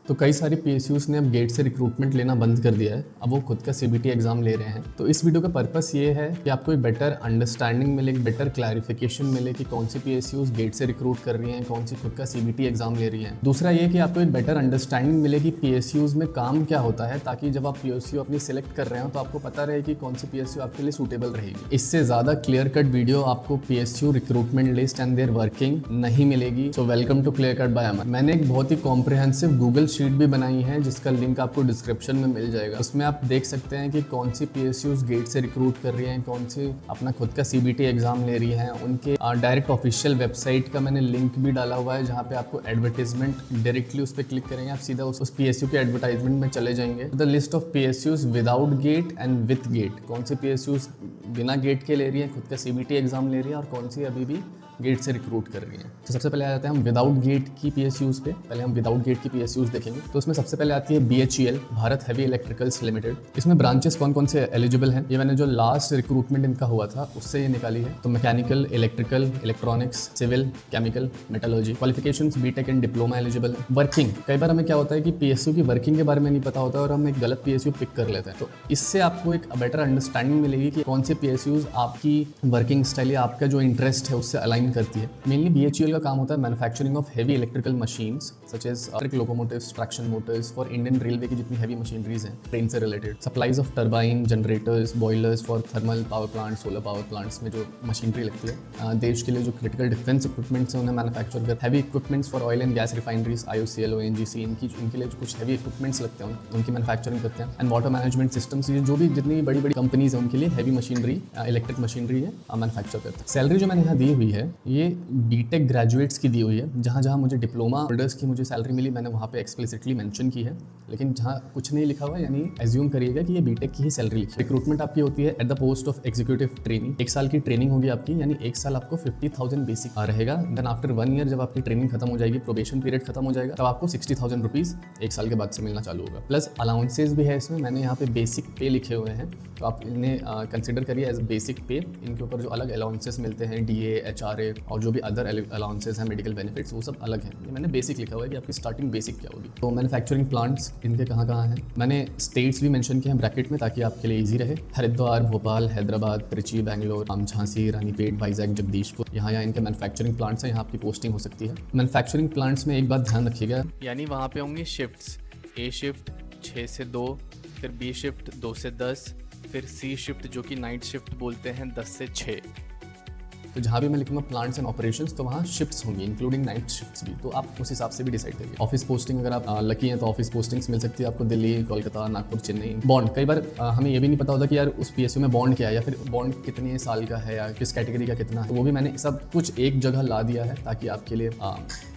तो कई सारे पीएसयूज़ ने अब गेट से रिक्रूटमेंट लेना बंद कर दिया है। अब वो खुद का सीबीटी एग्जाम ले रहे हैं। तो इस वीडियो का पर्पस ये है कि आपको एक बेटर अंडरस्टैंडिंग मिले, एक बेटर क्लैरिफिकेशन मिले कि कौन सी पीएसयूज़ गेट से रिक्रूट कर रही हैं, कौन सी खुद का सीबीटी एग्जाम ले रही हैं। दूसरा ये कि आपको एक बेटर अंडरस्टैंडिंग मिले कि पीएसयूज़ में काम क्या होता है, ताकि जब आप पीएसयू अपनी सिलेक्ट कर रहे हो तो आपको पता रहे कि कौन सी पीएसयू आपके लिए सूटेबल रहेगी। इससे ज़्यादा क्लियर कट वीडियो आपको PSU recruitment list and their working नहीं मिलेगी। So welcome to clear cut by Aman. मैंने एक बहुत ही कॉम्प्रिहेंसिव गूगल शीट भी बनाई है जिसका लिंक आपको डिस्क्रिप्शन में मिल जाएगा। उसमें आप देख सकते हैं कि कौन सी पीएसयूज़ गेट से रिक्रूट कर रही हैं, कौन सी अपना खुद का सीबीटी एग्जाम ले रही हैं। उनके डायरेक्ट ऑफिशियल वेबसाइट का मैंने लिंक भी डाला हुआ है, जहाँ पे आपको एडवर्टाइजमेंट डायरेक्टली उस पर क्लिक करेंगे, आप सीधा उस पीएसयू के एडवर्टाइजमेंट में चले जाएंगे। The list of PSUs without gate and with gate, कौन सी पीएसयूज़ बिना गेट के ले रही है, खुद का सीबीटी एग्जाम ले रही है, और कौन सी अभी भी गेट से रिक्रूट कर रही हैं। तो सबसे पहले आ जाते हैं हम विदाउट गेट की पीएसयूज़ पे। पहले हम विदाउट गेट की पीएसयूज़ देखेंगे। तो उसमें सबसे पहले आती है BHEL, Bharat heavy electricals limited. इसमें ब्रांचेस कौन कौन से एलिजिबल हैं, ये मैंने जो लास्ट रिक्रूटमेंट इनका हुआ था उससे ये निकाली है। तो mechanical, electrical, electronics, civil, chemical, metallurgy. Qualifications BTech and diploma eligible है। वर्किंग, कई बार हमें क्या होता है कि पीएसयू की वर्किंग के बारे में नहीं पता होता और हम एक गलत पीएसयू पिक कर लेते हैं। तो इससे आपको एक बेटर अंडरस्टैंडिंग मिलेगी कि कौन से पीएसयूज़ आपकी वर्किंग स्टाइल या आपका जो इंटरेस्ट है उससे अलाइन करती है। मेनली BHEL का काम होता है manufacturing of heavy electrical machines such as electric locomotives, traction motors for Indian railway की जितनी हेवी मशीनरीज हैं ट्रेन से रिलेटेड। Supplies of turbine, generators, boilers for thermal power plant, solar power plants में जो मशीनरी लगती है। देश के लिए जो क्रिटिकल डिफेंस इक्विपमेंट्स हैं उन्हें मैन्युफैक्चर कर। Heavy equipments for oil and gas refineries, IOCL, ONGC, इनके लिए जो कुछ हैवी इक्विपमेंट्स लगते हैं उनकी मैन्युफैक्चरिंग करते हैं। एंड वाटर मैनेजमेंट सिस्टम्स, ये जो भी जितनी बड़ी बड़ी कंपनीज हैं उनके लिए हैवी मशीनरी, इलेक्ट्रिक मशीनरी है मैन्युफैक्चर करते हैं। सैलरी जो मैंने यहाँ दी हुई है ये बीटेक ग्रेजुएट्स की दी हुई है। जहाँ जहाँ मुझे डिप्लोमा होल्डर्स की मुझे सैलरी मिली मैंने वहाँ पे एक्सप्लिसिटली मेंशन की है, लेकिन जहाँ कुछ नहीं लिखा हुआ है यानी एज्यूम करिएगा कि ये बीटेक की ही सैलरी लिखी है। रिक्रूटमेंट आपकी होती है eight the post of executive training. 1 साल की ट्रेनिंग होगी आपकी, यानी 1 साल आपको 50,000 बेसिक रहेगा। देन आफ्टर 1 ईयर जब आपकी ट्रेनिंग खत्म हो जाएगी, प्रोबेशन पीरियड खत्म हो जाएगा, तब आपको 60,000 रुपीज़ 1 साल के बाद से मिलना चालू होगा। प्लस अलाउंसेज भी है इसमें, मैंने यहाँ पे बेसिक पे लिखे हुए हैं तो आप इन्हें कंसिडर करिए एज बेसिक पे। इनके ऊपर जो अलग अलाउंसेस मिलते हैं, DA, HRA और जो भी अदर अलाउंसेस हैं, मेडिकल बेनिफिट्स, वो सब अलग हैं। ये मैंने बेसिक लिखा हुआ है कि आपकी स्टार्टिंग बेसिक क्या होगी। तो मैन्युफैक्चरिंग प्लांट्स इनके कहाँ कहाँ हैं, मैंने स्टेट्स भी मेंशन किए हैं ब्रैकेट में ताकि आपके लिए इजी रहे। हरिद्वार, भोपाल, हैदराबाद, त्रिची, बेंगलोर, झांसी, रानीपेट, वाइजैक, जगदीशपुर, यहाँ इनके मैन्युफैक्चरिंग प्लांट्स हैं, यहाँ आपकी पोस्टिंग हो सकती है। मैन्युफैक्चरिंग प्लांट्स में एक बात ध्यान रखिएगा, यानी वहाँ पे होंगी शिफ्ट्स। A शिफ्ट 6 से 2, फिर B शिफ्ट 2 से 10, फिर C शिफ्ट जो कि नाइट शिफ्ट बोलते हैं 10 से 6। तो जहाँ भी मैं लिखूंगा प्लांट्स एंड ऑपरेशंस तो वहाँ शिफ्ट्स होंगी इंक्लूडिंग नाइट शिफ्ट्स भी, तो आप उस हिसाब से भी डिसाइड करिए। ऑफिस पोस्टिंग अगर आप लकी हैं तो ऑफिस पोस्टिंग्स मिल सकती है आपको दिल्ली, कोलकाता, नागपुर, चेन्नई। बॉन्ड, कई बार हमें ये भी नहीं पता होता कि यार उस पीएसयू में बॉन्ड क्या है या फिर बॉन्ड कितने साल का है या किस कैटेगरी का कितना है, तो वो भी मैंने सब कुछ एक जगह ला दिया है ताकि आपके लिए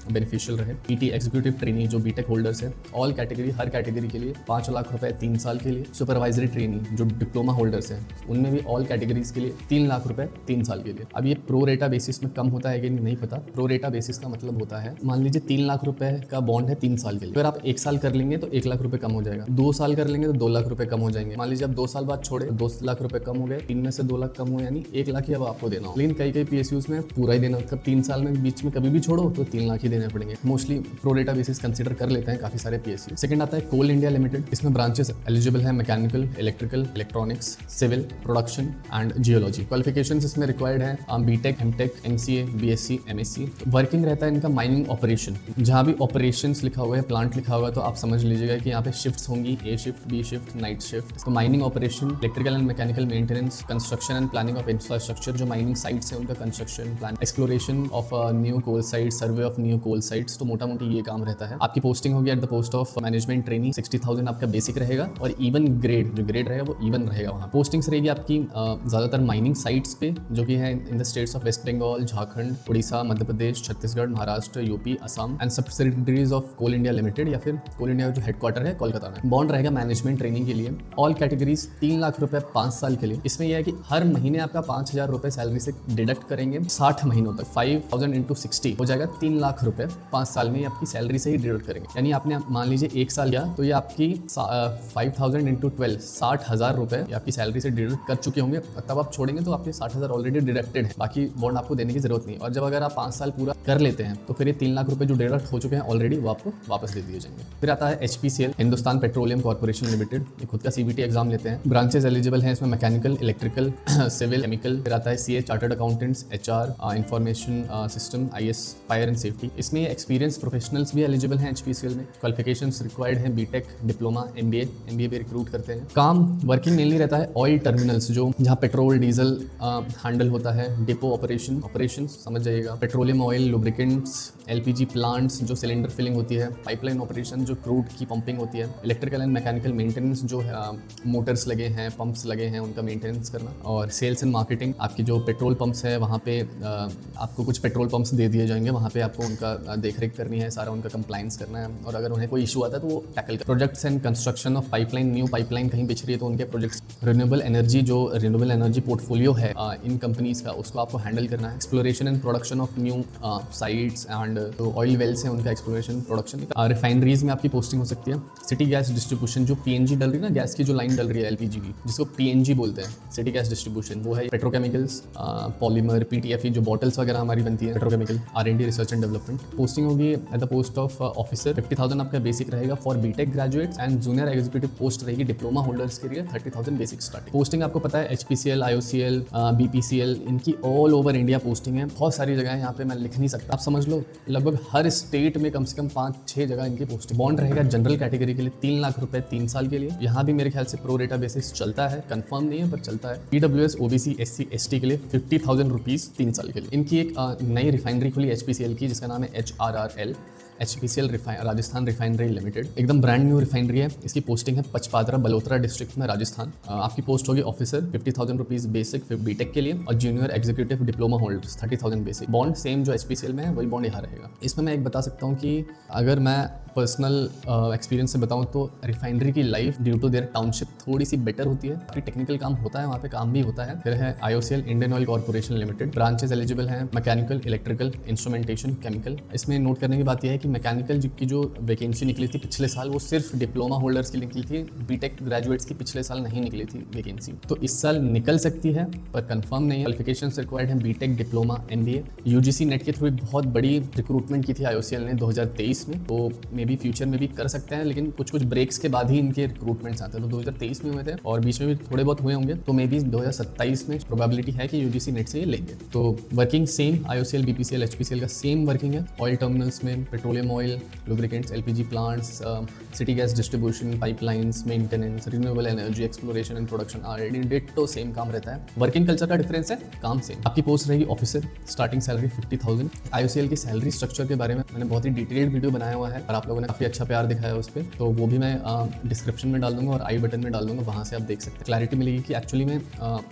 बेनिफिशियल रहे। PT एग्जीक्यूटिव ट्रेनी जो बीटेक होल्डर्स है, ऑल कैटेगरी, हर कैटेगरी के लिए 5 लाख रुपए 3 साल के लिए। सुपरवाइजरी ट्रेनी जो डिप्लोमा होल्डर्स हैं उनमें भी ऑल कैटेगरीज के लिए 3 लाख रुपए 3 साल के लिए। अब ये प्रो रेटा बेसिस में कम होता है कि नहीं पता। प्रो रेटा बेसिस का मतलब होता है, मान लीजिए 3 लाख रुपए का बॉन्ड है 3 साल के लिए, अगर आप 1 साल कर लेंगे तो 1 लाख रुपए कम हो जाएगा, 2 साल कर लेंगे तो 2 लाख रुपए कम हो जाएंगे। मान लीजिए आप 2 साल बाद छोड़े तो 2 लाख रुपए कम हो गए, 3 में से 2 लाख कम हो, यानी 1 लाख ही अब आपको देना हो। लेकिन कई पीएसयूज में पूरा ही देना, मतलब 3 साल में बीच में कभी भी छोड़ो तो 3 लाख ही देने पड़ेंगे। Mostly pro rata basis consider कर लेते हैं काफी सारे पीएसयू। सेकंड आता है कोल इंडिया लिमिटेड। इसमें ब्रांचेस एलिजिबल है mechanical, electrical, electronics, civil, production and geology. Qualifications इसमें रिक्वायर्ड है BTech, MTech, MCA, BSc, MSc। Working रहता है इनका माइनिंग ऑपरेशन। जहाँ भी ऑपरेशंस लिखा हुआ है, प्लांट लिखा हुआ है, तो आप समझ लीजिएगा कि यहाँ पे शिफ्ट्स होंगी, A shift, B shift, night shift. तो mining operation, electrical and mechanical maintenance, construction and planning of infrastructure, जो माइनिंग साइट्स है उनका construction plan, exploration of new coal site, survey of new coal sites. तो मोटा मोटी ये काम रहता है। आपकी पोस्टिंग होगी at the post of management trainee. 60,000 आपका बेसिक रहेगा और इवन ग्रेड, जो ग्रेड रहेगा वो इवन रहेगा। वहाँ पोस्टिंग्स रहेगी आपकी ज़्यादातर माइनिंग साइट्स पे जो कि है in the states of West Bengal, Jharkhand, Orissa, Madhya Pradesh, Chhattisgarh, Maharashtra, UP, Assam and subsidiaries of Coal India limited, या फिर कोल इंडिया जो हेडक्वार्टर है कोलकाता में। बॉन्ड रहेगा मैनेजमेंट ट्रेनिंग के लिए। ऑल कैटेगरीज 3 लाख रुपए 5 साल के लिए। इसमें यह है कि हर महीने आपका 5,000 रुपए सैलरी से डिडक्ट करेंगे 60 महीनों तक। 5,000 × 60 हो जाएगा 3 लाख रुपए 5 साल में ये आपकी सैलरी से ही डिडक्ट करेंगे। यानी आपने मान लीजिए 1 साल किया तो ये आपकी 5000 इंटू 12 60,000 रुपए ये आपकी सैलरी से डिडक्ट कर चुके होंगे। तब आप छोड़ेंगे तो आपके 60,000 ऑलरेडी डिडक्टेड है, बाकी बॉन्ड आपको देने की जरूरत नहीं। और जब अगर आप 5 साल पूरा कर लेते हैं तो फिर ये 3 लाख रुपए जो डिडक्ट हो चुके हैं ऑलरेडी वो आपको वापस दे दिए जाएंगे। फिर आता है HPCL, Hindustan petroleum corporation limited. ये खुद का CBT एग्जाम लेते हैं। ब्रांचेस एलिजिबल हैं इसमें मैकेनिकल, इलेक्ट्रिकल, सिविल, केमिकल। फिर आता है CA, chartered accountants, HR, information system, IS, fire and safety. इसमें एक्सपीरियंस प्रोफेशनल्स भी एलिजिबल हैं HPCL में। क्वालिफिकेशंस रिक्वायर्ड हैं BTech, डिप्लोमा, MBA भी रिक्रूट करते हैं। काम वर्किंग मेनली रहता है ऑयल टर्मिनल्स, जो जहाँ पेट्रोल डीजल हैंडल होता है। डिपो ऑपरेशन समझ जाइएगा। Petroleum oil, lubricants, LPG plants जो सिलेंडर फिलिंग होती है। पाइपलाइन ऑपरेशन जो क्रूड की पंपिंग होती है। इलेक्ट्रिकल एंड मैकेनिकल मेंटेनेंस जो मोटर्स लगे हैं, पंप्स लगे हैं, उनका मेंटेनेंस करना। और सेल्स एंड मार्केटिंग, आपकी जो पेट्रोल पंप्स है वहाँ पे आपको कुछ पेट्रोल पंप्स दे दिए जाएंगे, वहाँ पे आपको उनका देखरेख करनी है, सारा उनका कंप्लाइंस करना है। और अगर उन्हें कोई इशू आता है तो वो टैकल कर। Projects and construction of pipeline, new pipeline कहीं बिछ रही है तो उनके प्रोजेक्ट्स। रिन्यूएबल एनर्जी पोर्टफोलियो है इन कंपनीज का, उसको आपको हैंडल करना है। Exploration and production of new sites and जो ऑयल वेल्स हैं उनका एक्सप्लोरेशन प्रोडक्शन। रिफाइनरीज में आपकी पोस्टिंग हो सकती है। सिटी गैस डिस्ट्रीब्यूशन, जो PNG डल रही है ना, गैस की जो लाइन डल रही है LPG की, जिसको PNG बोलते हैं, सिटी गैस डिस्ट्रीब्यूशन, वो है। पेट्रोकेमिकल्स, पॉलीमर, PTFE जो बॉटल्स वगैरह हमारी बनती है, petrochemical, R&D, research and development. Posting होगी at the post of officer, 50,000 आपका बेसिक रहेगा for BTech graduates and junior executive post रहेगी डिप्लोमा होल्डर्स के लिए 30,000 बेसिक स्टार्टिंग। पोस्टिंग आपको पता है HPCL, IOCL, BPCL, इनकी ऑल ओवर इंडिया पोस्टिंग है। बहुत सारी जगह है, यहाँ पे मैं लिख नहीं सकता, आप समझ लो लगभग हर स्टेट में कम से कम 5-6 जगह इनकी पोस्टिंग। बॉन्ड रहेगा जनरल कैटेगरी के लिए 3 लाख रुपए 3 साल के लिए। यहाँ भी मेरे ख्याल से प्रो रेटा बेसिस चलता है, कंफर्म नहीं है पर चलता है। EWS, OBC, SC, ST के लिए 50,000 रुपीज़ 3 साल के लिए। इनकी एक नई रिफाइनरी खुली HPCL की, जिसका नाम है HRRL, HPCL Rajasthan refinery limited. एकदम ब्रांड न्यू रिफाइनरी है। इसकी पोस्टिंग है पचपादरा, बलोत्रा डिस्ट्रिक्ट में, राजस्थान। आपकी पोस्ट होगी ऑफिसर, 50,000 रुपीज़ बेसिक BTech के लिए, और junior executive diploma holders 30,000 basic. Bond same जो HPCL में है वही बॉन्ड यहाँ रहेगा। इसमें मैं एक बता सकता हूँ कि अगर मैं पर्सनल एक्सपीरियंस से बताऊँ तो रिफाइनरी की life due to their township थोड़ी सी बेटर होती है। काफ़ी टेक्निकल काम होता है वहाँ पे, काम भी होता है। फिर है IOCL, Indian oil corporation limited. Branches eligible हैं मैकेनिकल, इलेक्ट्रिकल, इंस्ट्रूमेंटेशन, केमिकल। इसमें नोट करने की बात यह है कि मैकेनिकल की जो वैकेंसी निकली थी पिछले साल, वो सिर्फ डिप्लोमा होल्डर्स के लिए निकली थी। BTech ग्रेजुएट्स की पिछले साल नहीं निकली थी वैकेंसी, तो इस साल निकल सकती है पर कंफर्म नहीं है। क्वालिफिकेशंस रिक्वायर्ड हैं BTech, diploma, MBA। UGC net के थ्रू एक बहुत बड़ी रिक्रूटमेंट की थी IOCL ने 2023 में, तो मे बी फ्यूचर में भी कर सकते हैं, लेकिन कुछ ब्रेक्स के बाद ही इनके रिक्रूटमेंट्स आते हैं। तो 2023 में हुए थे और बीच में भी थोड़े बहुत हुए होंगे, तो मे बी 2027 में प्रोबेबिलिटी है कि UGC नेट से ये लेंगे। तो working same IOCL, BPCL, HPCL का सेम वर्किंग है। ऑयल टर्मिनल्स में petroleum oil, lubricants, LPG plants, city gas distribution, pipelines, maintenance, renewable energy, exploration and production, R&D, ditto same काम रहता है। वर्किंग कल्चर का डिफरेंस है, काम सेम। आपकी पोस्ट रहेगी ऑफिसर, स्टार्टिंग सैलरी 50,000। IOCL की सैलरी स्ट्रक्चर के बारे में मैंने बहुत ही डिटेल्ड वीडियो बनाया हुआ है और आप लोगों ने काफ़ी अच्छा प्यार दिखाया उस पर, तो वो भी मैं डिस्क्रिप्शन में डाल दूंगा और आई बटन में डाल दूंगा, वहाँ से आप देख सकते हैं। क्लैरिटी मिलेगी कि एक्चुअली में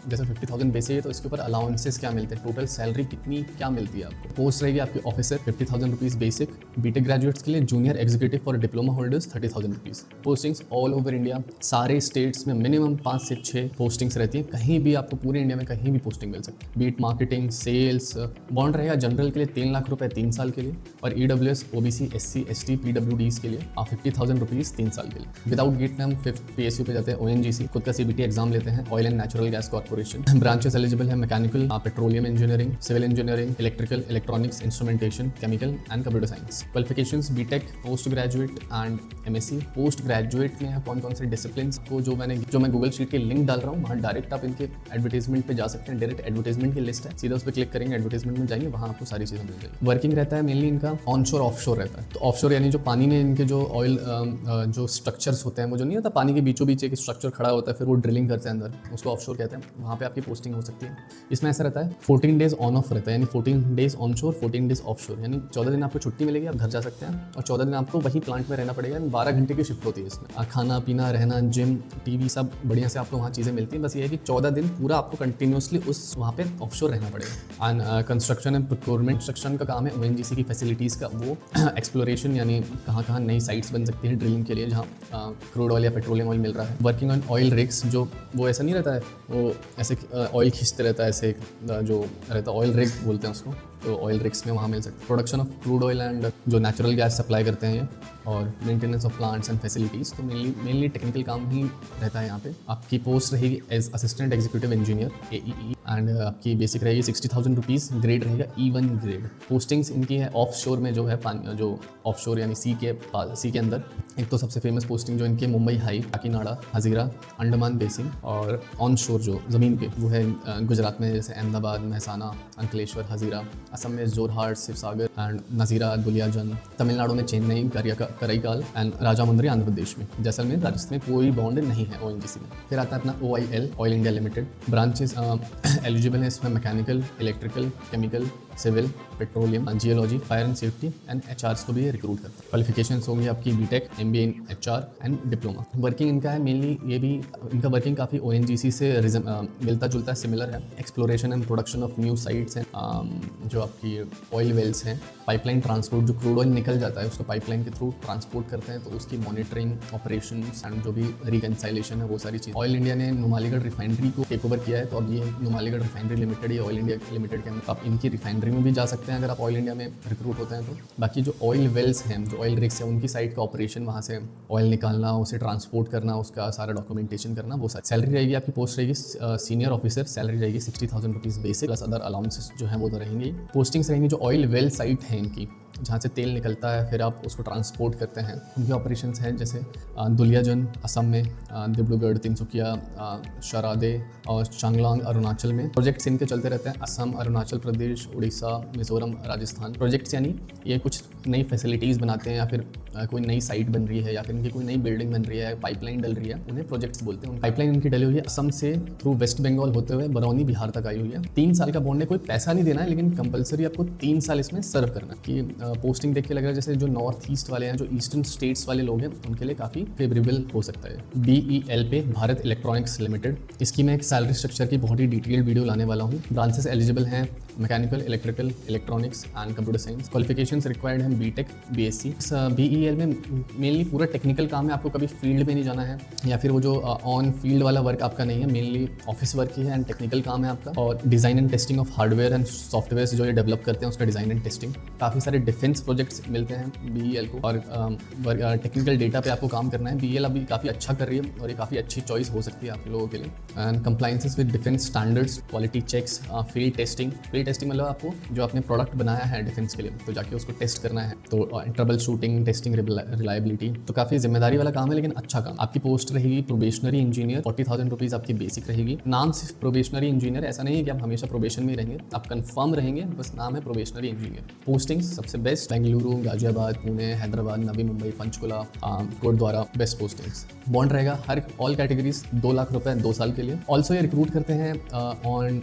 जैसे 50,000 बेसिक है तो इसके ऊपर अलाउंसेस क्या मिलते हैं, टोटल सैलरी कितनी क्या मिलती है आपको। पोस्ट रहेगी आपकी officer, 50,000 rupees basic. BTech graduates के लिए जूनियर एग्जीक्यूटिव और diploma holders 30,000 rupees. Postings all over India, सारे स्टेट्स में मिनिमम 5 से 6 पोस्टिंग्स रहती हैं। कहीं भी आपको पूरे इंडिया में कहीं भी पोस्टिंग मिल सकती है। बीट मार्केटिंग, सेल्स। बॉन्ड रहेगा जनरल के लिए 3 लाख रुपए 3 साल के लिए, और EWS, OBC, SC, ST, PWDs के लिए 50,000 रुपीज़ 3 साल के लिए। विदाउट गेट में हम 5th PSU पे जाते हैं। ONGC, खुद का CBT एग्जाम लेते हैं। Oil and natural gas corporation. Branches eligible है mechanical, petroleum engineering, civil engineering, electrical, electronics, instrumentation, chemical and computer science. Qualifications BTech, post graduate and MSc। Post graduate में कौन कौन से डिसिप्लिन को जो मैं गूगल शीट के लिंक डाल रहा हूँ, वहाँ डायरेक्ट आप इनके एडवर्टाइजमेंट पे जा सकते हैं। डायरेक्ट एडवर्टाइजमेंट की लिस्ट है, सीधा उस पर क्लिक करेंगे, एडवर्टाइजमेंट में जाएंगे, वहाँ आपको सारी चीज़ें मिल जाएगी। वर्किंग रहता है मेनली इनका ऑनशोर ऑफशोर रहता है। तो ऑफशोर यानी जो पानी में इनके जो ऑयल जो स्ट्रक्चर्स होते हैं, वो जो नहीं होता पानी के बीचों बीच एक स्ट्रक्चर खड़ा होता है, फिर वो ड्रिलिंग करते हैं अंदर, उसको ऑफशोर कहते हैं। वहाँ पे आपकी पोस्टिंग हो सकती है। इसमें ऐसा रहता है 14 डेज ऑन ऑफ रहता है, यानी 14 डेज ऑनशोर, 14 डेज ऑफशोर, यानी 14 दिन आपको छुट्टी मिलेगी, आप घर जा सकते हैं, और 14 दिन आपको वही प्लांट में रहना पड़ेगा। 12 घंटे की शिफ्ट होती है इसमें। खाना पीना, रहना, जिम, टीवी सब बढ़िया से आपको वहाँ चीज़ें मिलती हैं। बस ये है कि 14 दिन पूरा आपको कंटिन्यूसली उस वहाँ पे ऑफशोर रहना पड़ेगा। And construction and procurement, construction का काम है ONGC की फैसिलिटीज़ का, वो एक्सप्लोरेशन यानी कहाँ कहाँ नई साइट्स बन सकती हैं ड्रिलिंग के लिए, जहाँ क्रूड ऑयल या पेट्रोलियम ऑयल मिल रहा है। वर्किंग ऑन ऑयल रिग्स, जो वो ऐसा नहीं रहता है, वो ऐसे ऑयल खींचते रहता है, ऐसे जो रहता है ऑयल रिग बोलते हैं उसको, तो ऑयल रिग्स में वहाँ मिल सकते हैं। Production of crude oil and जो नेचुरल गैस सप्लाई करते हैं ये, और maintenance of plants and facilities, तो मेनली टेक्निकल काम ही रहता है यहाँ पे। आपकी पोस्ट रहेगी as assistant executive engineer AEE, and आपकी बेसिक रहेगी 60,000 रुपीज़, ग्रेड रहेगा E1 ग्रेड। पोस्टिंग्स इनकी है ऑफ शोर में, जो है पानी, जो ऑफ शोर यानी सी के अंदर। एक तो सबसे फेमस पोस्टिंग जो इनकी मुंबई हाई, काकीनाडा, हजीरा, अंडमान बेसिन, और ऑन शोर जो ज़मीन पे वो है गुजरात में जैसे अहमदाबाद, महसाना, अंकलेश्वर, हजीरा। असम में जोरहाट, शिवसागर एंड नज़ीरा, दुलियाजन। तमिलनाडु में चेन्नई, कराईकाल एंड राजामुंदरी। आंध्र प्रदेश में जैसलमेर, राजस्थान में कोई बॉन्ड नहीं है ONGC में। फिर आता है अपना OIL, oil India limited. Branches eligible है इसमें mechanical, electrical, chemical, civil, petroleum, geology, fire and safety and HRs को भी रिक्रूट करता है। क्वालिफिकेशंस होंगी आपकी BTech, MBA in HR and diploma. Working इनका है मेनली, ये भी इनका वर्किंग काफ़ी ONGC से मिलता जुलता है, सिमिलर है। Exploration and production of new sites हैं, जो आपकी ऑयल वेल्स हैं। पाइपलाइन ट्रांसपोर्ट, जो क्रूड ऑयल निकल जाता है उसको पाइपलाइन के थ्रू ट्रांसपोर्ट करते हैं, तो उसकी मॉनिटरिंग, ऑपरेशन एंड जो भी रिकनसाइलेशन है, वो सारी चीज़। ऑयल इंडिया ने नुमालीगढ़ रिफाइनरी को टेक ओवर किया है, तो अब ये नुमालीगढ़ रिफाइनरी लिमिटेड, ये ऑयल इंडिया लिमिटेड के अंदर आप इनकी रिफाइनरी में भी जा सकते हैं अगर आप ऑयल इंडिया में रिक्रूट होते हैं तो। बाकी जो ऑयल वेल्स हैं, जो ऑयल रिग्स हैं, उनकी साइड का ऑपरेशन, वहाँ से ऑयल निकालना, उसे ट्रांसपोर्ट करना, उसका सारा डॉक्यूमेंटेशन करना, वो सारी। सैलरी रहेगी आपकी, पोस्ट रहेगी सीनियर ऑफिसर, सैलरी रहेगी 60,000 rupees basic, plus other allowances जो हैं वो तो रहेंगी। पोस्टिंग्स रहेंगी जो ऑयल वेल साइट है इनकी, जहाँ से तेल निकलता है, फिर आप उसको ट्रांसपोर्ट करते हैं। उनके ऑपरेशंस हैं जैसे दुलियाजन असम में, डिब्रूगढ़, तिनसुकिया, शरादे और चांगलांग अरुणाचल में। प्रोजेक्ट्स इनके चलते रहते हैं, असम, अरुणाचल प्रदेश, उड़ीसा, मिजोरम, राजस्थान। प्रोजेक्ट्स यानी ये कुछ नई फैसिलिटीज़ बनाते हैं, या फिर कोई नई साइट बन रही है, या फिर इनकी कोई नई बिल्डिंग बन रही है, पाइपलाइन डल रही है, उन्हें प्रोजेक्ट्स बोलते हैं। पाइपलाइन इनकी डली हुई है असम से थ्रू वेस्ट बंगाल होते हुए बरौनी, बिहार तक आई हुई है। 3 साल का बॉन्ड है, कोई पैसा नहीं देना है, लेकिन कंपलसरी आपको 3 साल इसमें सर्व करना है। कि पोस्टिंग देख के लग रहा है जैसे जो नॉर्थ ईस्ट वाले हैं, जो ईस्टर्न स्टेट्स वाले लोग हैं, उनके लिए काफ़ी फेवरेबल हो सकता है। BEL पे, भारत इलेक्ट्रॉनिक्स लिमिटेड। इसकी मैं एक सैलरी स्ट्रक्चर की बहुत ही डिटेल्ड वीडियो लाने वाला हूँ। ब्रांचेस एलिजिबल हैं mechanical, electrical, electronics and computer science. Qualifications required हैं BTech, BSc। BEL में मेनली पूरा टेक्निकल काम है, आपको कभी फील्ड में नहीं जाना है, या फिर वो जो ऑन फील्ड वाला वर्क आपका नहीं है, मेनली ऑफिस वर्क ही है एंड टेक्निकल काम है आपका। और design and testing of hardware and software जो ये डेवलप करते हैं, उसका डिज़ाइन एंड टेस्टिंग। काफ़ी सारे डिफेंस प्रोजेक्ट्स मिलते हैं BEL को, और टेक्निकल डेटा पे आपको काम करना है। BEL अभी काफ़ी अच्छा कर रही है, और ये काफ़ी अच्छी चॉइस हो सकती है आप लोगों के लिए। And compliances with defence standards, quality checks, field testing. Field testing मतलब आपको जो आपने प्रोडक्ट बनाया है डिफेंस के लिए, तो जाके उसको टेस्ट करना है, तो ट्रबल शूटिंग, टेस्टिंग, रिलायबिलिटी। तो काफ़ी जिम्मेदारी वाला काम है, लेकिन अच्छा काम। आपकी पोस्ट रहेगी प्रोबेशनरी इंजीनियर, 40,000 रुपीज़ आपकी बेसिक रहेगी। नाम सिर्फ प्रोबेशनरी इंजीनियर, ऐसा नहीं है कि आप हमेशा प्रोबेशन में ही रहेंगे, आप कंफर्म रहेंगे, बस नाम है प्रोबेशनरी इंजीनियर। पोस्टिंग सबसे best Bengaluru, Ghaziabad, Pune, Hyderabad, Navi Mumbai, Panchkula, Kotdwara, best postings. Bond रहेगा हर ऑल कैटेगरीज 2 लाख रुपए 2 साल के लिए। ऑल्सो ये रिक्रूट करते हैं ऑन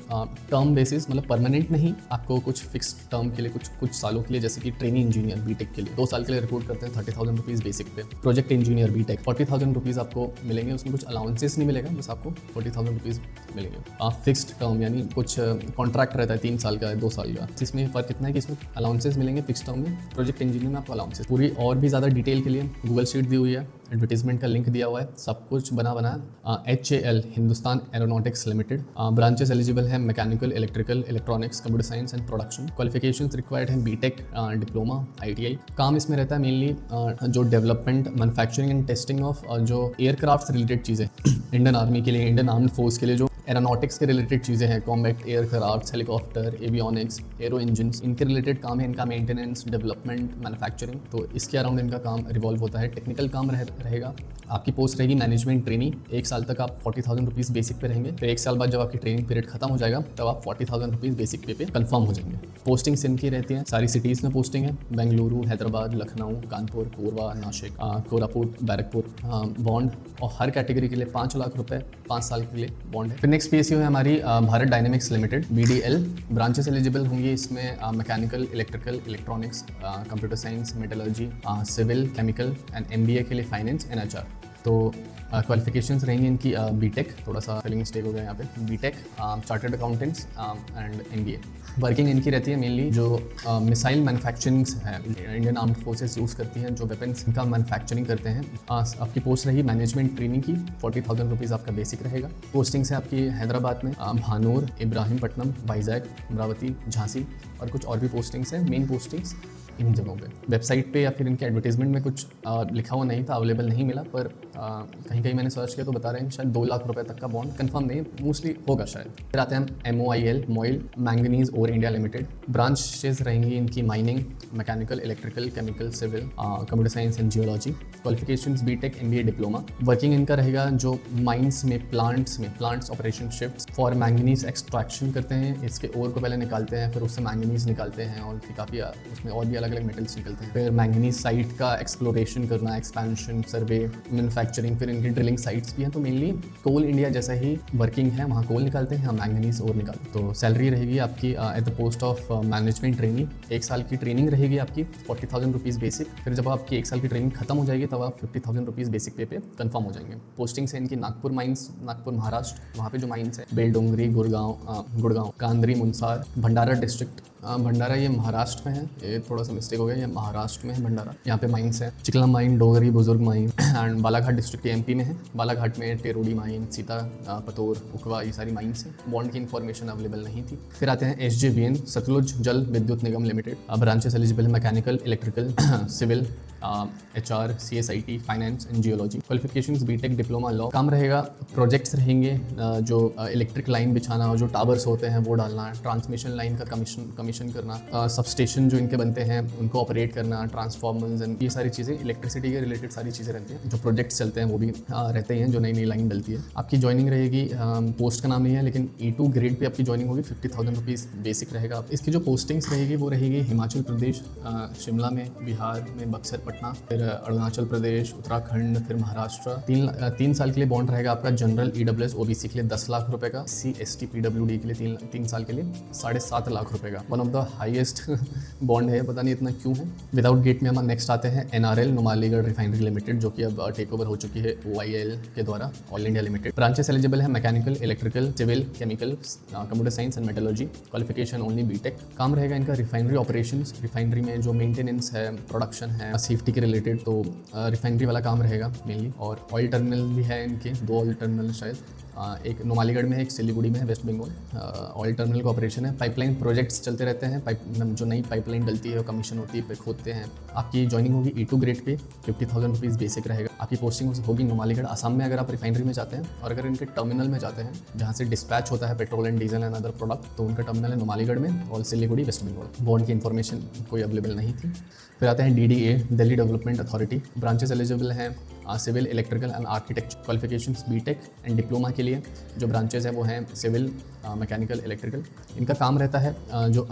टर्म बेसिस, मतलब परमानेंट नहीं, आपको कुछ फिक्स टर्म के लिए, कुछ सालों के लिए, जैसे कि ट्रेनिंग इंजीनियर BTech के लिए 2 साल के लिए रिक्रूट करते हैं 30,000 रुपीज़ बेसिक पे। प्रोजेक्ट इंजीनियर BTech 40,000 रुपीज़ आपको मिलेंगे, उसमें कुछ अलाउंसेस नहीं मिलेगा, बस आपको 40,000 रुपीज़ मिलेंगे। फिक्स्ड टर्म यानी कुछ कॉन्ट्रैक्ट रहता है 3 साल का, 2 साल का। इसमें फ़र्क इतना है कि इसमें अलाउंसेस मिलेंगे फिक्स टर्म में, प्रोजेक्ट इंजीनियर में आपको अलाउंसेस। पूरी और भी ज़्यादा डिटेल के लिए गूगल शीट दी हुई है, एडवर्टीजमेंट का लिंक दिया हुआ है, सब कुछ बना HAL, Hindustan aeronautics limited. Branches eligible है mechanical, electrical, electronics, computer science and production. Qualifications required है BTech, डिप्लोमा, ITI। काम इसमें रहता है मेनली जो development, manufacturing and testing of जो एयरक्राफ्ट रिलेटेड चीज़ें, इंडियन आर्मी के लिए, इंडियन आर्म्ड फोर्स के लिए जो एरोनॉटिक्स के रिलेटेड चीज़ें हैं, combat aircraft, helicopter, avionics, arrow engines, इनके रिलेटेड काम है। इनका मेंटेनेंस, डेवलपमेंट, मैन्युफैक्चरिंग, तो इसके अराउंड इनका काम रिवॉल्व होता है। टेक्निकल काम रहेगा। आपकी पोस्ट रहेगी मैनेजमेंट ट्रेनी। 1 साल तक आप 40,000 रुपीज़ बेसिक पे रहेंगे, फिर 1 साल बाद जब आपकी ट्रेनिंग पीरियड खत्म हो जाएगा, तब आप 40,000 रुपीज़ बेसिक पे कंफर्म हो जाएंगे। पोस्टिंग्स इनकी रहती हैं, सारी सिटीज़ में पोस्टिंग है, बेंगलुरु, हैदराबाद, लखनऊ, कानपुर, कोरबा, नासिक, कोरापुट, बैरकपुर। बॉन्ड और हर कैटेगरी के लिए 5 लाख रुपए 5 साल के लिए बॉन्ड है। फिर नेक्स्ट PSU है हमारी Bharat dynamics limited, BDL। Branches eligible होंगी इसमें mechanical, electrical, electronics, computer science, metallurgy, civil, chemical and MBA के लिए फाइनेंस एंड HR। तो क्वालिफिकेशंस रहेंगी इनकी बीटेक, थोड़ा सा स्पेलिंग मिस्टेक हो गया यहाँ पे, BTech, chartered accountants and MBA. Working इनकी रहती है मेनली जो मिसाइल मैन्युफैक्चरिंग है, इंडियन आर्म्ड फोर्सेस यूज़ करती हैं जो वेपन्स का मैन्युफैक्चरिंग करते हैं। आपकी पोस्ट रहेगी मैनेजमेंट ट्रेनिंग की, 40,000 रुपीज़ आपका बेसिक रहेगा। पोस्टिंग्स है आपकी हैदराबाद में, भानूर, इब्राहिमपट्टनम, वाइजैक, अमरावती, झांसी और कुछ और भी पोस्टिंग्स हैं। मेन पोस्टिंग्स इन्हीं जगहों पे। वेबसाइट पे या फिर इनके एडवर्टीजमेंट में कुछ लिखा हुआ नहीं था, अवेलेबल नहीं मिला, पर कहीं कहीं मैंने सर्च किया तो बता रहे हैं शायद 2 लाख रुपए तक का बॉन्ड, कंफर्म नहीं, मोस्टली होगा शायद। फिर आते हैं MOIL, MOIL manganese ore India limited. Branches रहेंगी इनकी mining, mechanical, electrical, chemical, civil, computer science and geology. Qualifications BTech, MBA, diploma. Working इनका रहेगा जो माइंस में, plants operation shift for manganese extraction करते हैं, इसके ओर को पहले निकालते हैं, फिर उससे मैंगनीज निकालते हैं और फिर काफ़ी उसमें और भी अलग अलग मेटल्स निकलते हैं। फिर मैंगनीज साइट का एक्सप्लोरेशन करना, एक्सपेंशन, सर्वे, मैन्युफैक्चरिंग। फिर इनकी ड्रिलिंग साइट्स भी हैं, तो मेनली कोल इंडिया जैसा ही वर्किंग है, वहाँ कोल निकालते हैं, हम मैंगनीज और निकालते हैं। तो सैलरी रहेगी आपकी eight the post of management training, 1 साल की ट्रेनिंग रहेगी आपकी, 40,000 रुपीज़ बेसिक। फिर जब आपकी 1 साल की ट्रेनिंग खत्म हो जाएगी तब आप 50,000 रुपीज़ बेसिक पे कंफर्म हो जाएंगे। पोस्टिंग्स है इनकी नागपुर माइंस, नागपुर महाराष्ट्र, वहाँ पे जो माइंस है बेलडोंगरी, गुड़गांव, कांदरी, मुनसार, भंडारा डिस्ट्रिक्ट, भंडारा ये महाराष्ट्र में है, ये थोड़ा सा मिस्टेक हो गया, ये महाराष्ट्र में है भंडारा। यहाँ पे माइंस है चिकला माइन, डोगरी, बुजुर्ग mine and Balaghat district MP में है। बालाघाट में टेरोडी माइन, सीता, पतोर, उकवा, ये सारी माइंस हैं। बॉन्ड की इन्फॉर्मेशन अवेलेबल नहीं थी। फिर आते हैं SJVN, Satluj Jal Vidyut Nigam limited. Branches eligible है mechanical, electrical, civil, HR, CSIT, finance and geology. Qualifications BTech, diploma, law. काम रहेगा प्रोजेक्ट्स रहेंगे जो इलेक्ट्रिक लाइन बिछाना और जो टावर्स होते हैं वो डालना, ट्रांसमिशन लाइन का कमीशन करना, सबस्टेशन जो इनके बनते हैं उनको ऑपरेट करना, ट्रांसफॉर्मर्स एंड ये सारी चीज़ें इलेक्ट्रिसिटी के रिलेटेड सारी चीज़ें रहती हैं। जो प्रोजेक्ट्स चलते हैं वो भी रहते हैं, जो नई नई लाइन डलती है। आपकी ज्वाइनिंग रहेगी, पोस्ट का नाम नहीं है लेकिन E2 ग्रेड पे आपकी ज्वाइनिंग होगी, 50,000 रुपीज़ बेसिक रहेगा। इसकी जो पोस्टिंग्स रहेगी वो रहेगी हिमाचल प्रदेश, शिमला में, बिहार में बक्सर, पटना, फिर अरुणाचल प्रदेश, उत्तराखंड, फिर महाराष्ट्र। 3 साल के लिए बॉन्ड रहेगा आपका। जनरल EWS OBC के लिए 10 लाख रुपए का, SC PWD के लिए 3 साल के लिए 7.5 लाख रुपए का। One of the highest bond है, पता नहीं इतना क्यों है। विदाउट गेट में हम नेक्स्ट आते हैं NRL, नुमालीगढ़ रिफाइनरी लिमिटेड, जो कि अब टेक ओवर हो चुकी है OIL के द्वारा, all India limited. Branches eligible है mechanical, electrical, civil, chemical, computer science and metallurgy. Qualification only BTech. काम रहेगा इनका रिफाइनरी ऑपरेशंस, रिफाइनरी में जो मेंटेनेंस है, प्रोडक्शन है, सेफ्टी के रिलेटेड, तो रिफाइनरी वाला काम रहेगा मेनली। और ऑयल टर्मिनल भी है इनके, 2 ऑयल टर्मिनल शायद, एक नुमालीगढ़ में है, एक सिलीगुड़ी में है, वेस्ट बंगाल। ऑयल टर्मिनल का ऑपरेशन है। पाइपलाइन प्रोजेक्ट्स चलते रहते हैं, जो नई पाइपलाइन डलती है, कमीशन होती है, फिर खोदते हैं। आपकी ज्वाइनिंग होगी E2 grade pay, 50,000 rupees basic रहेगा। आपकी पोस्टिंग होगी नुमालीगढ़, असम में अगर आप रिफाइनरी में जाते हैं, और अगर इनके टर्मिनल में जाते हैं जहाँ से डिस्पैच होता है petrol and diesel and other product, तो उनका टर्मिनल है नुमालीगढ़ में और सिलीगुड़ी, वेस्ट बंगाल। बॉन्ड की इन्फॉर्मेशन कोई अवेलेबल नहीं थी। फिर आते हैं DDA, Delhi development authority. Branches eligible हैं civil, electrical and architecture. Qualifications BTech and diploma के लिए जो ब्रांचेस हैं वो हैं सिविल, मैकेनिकल, इलेक्ट्रिकल। इनका काम रहता है जो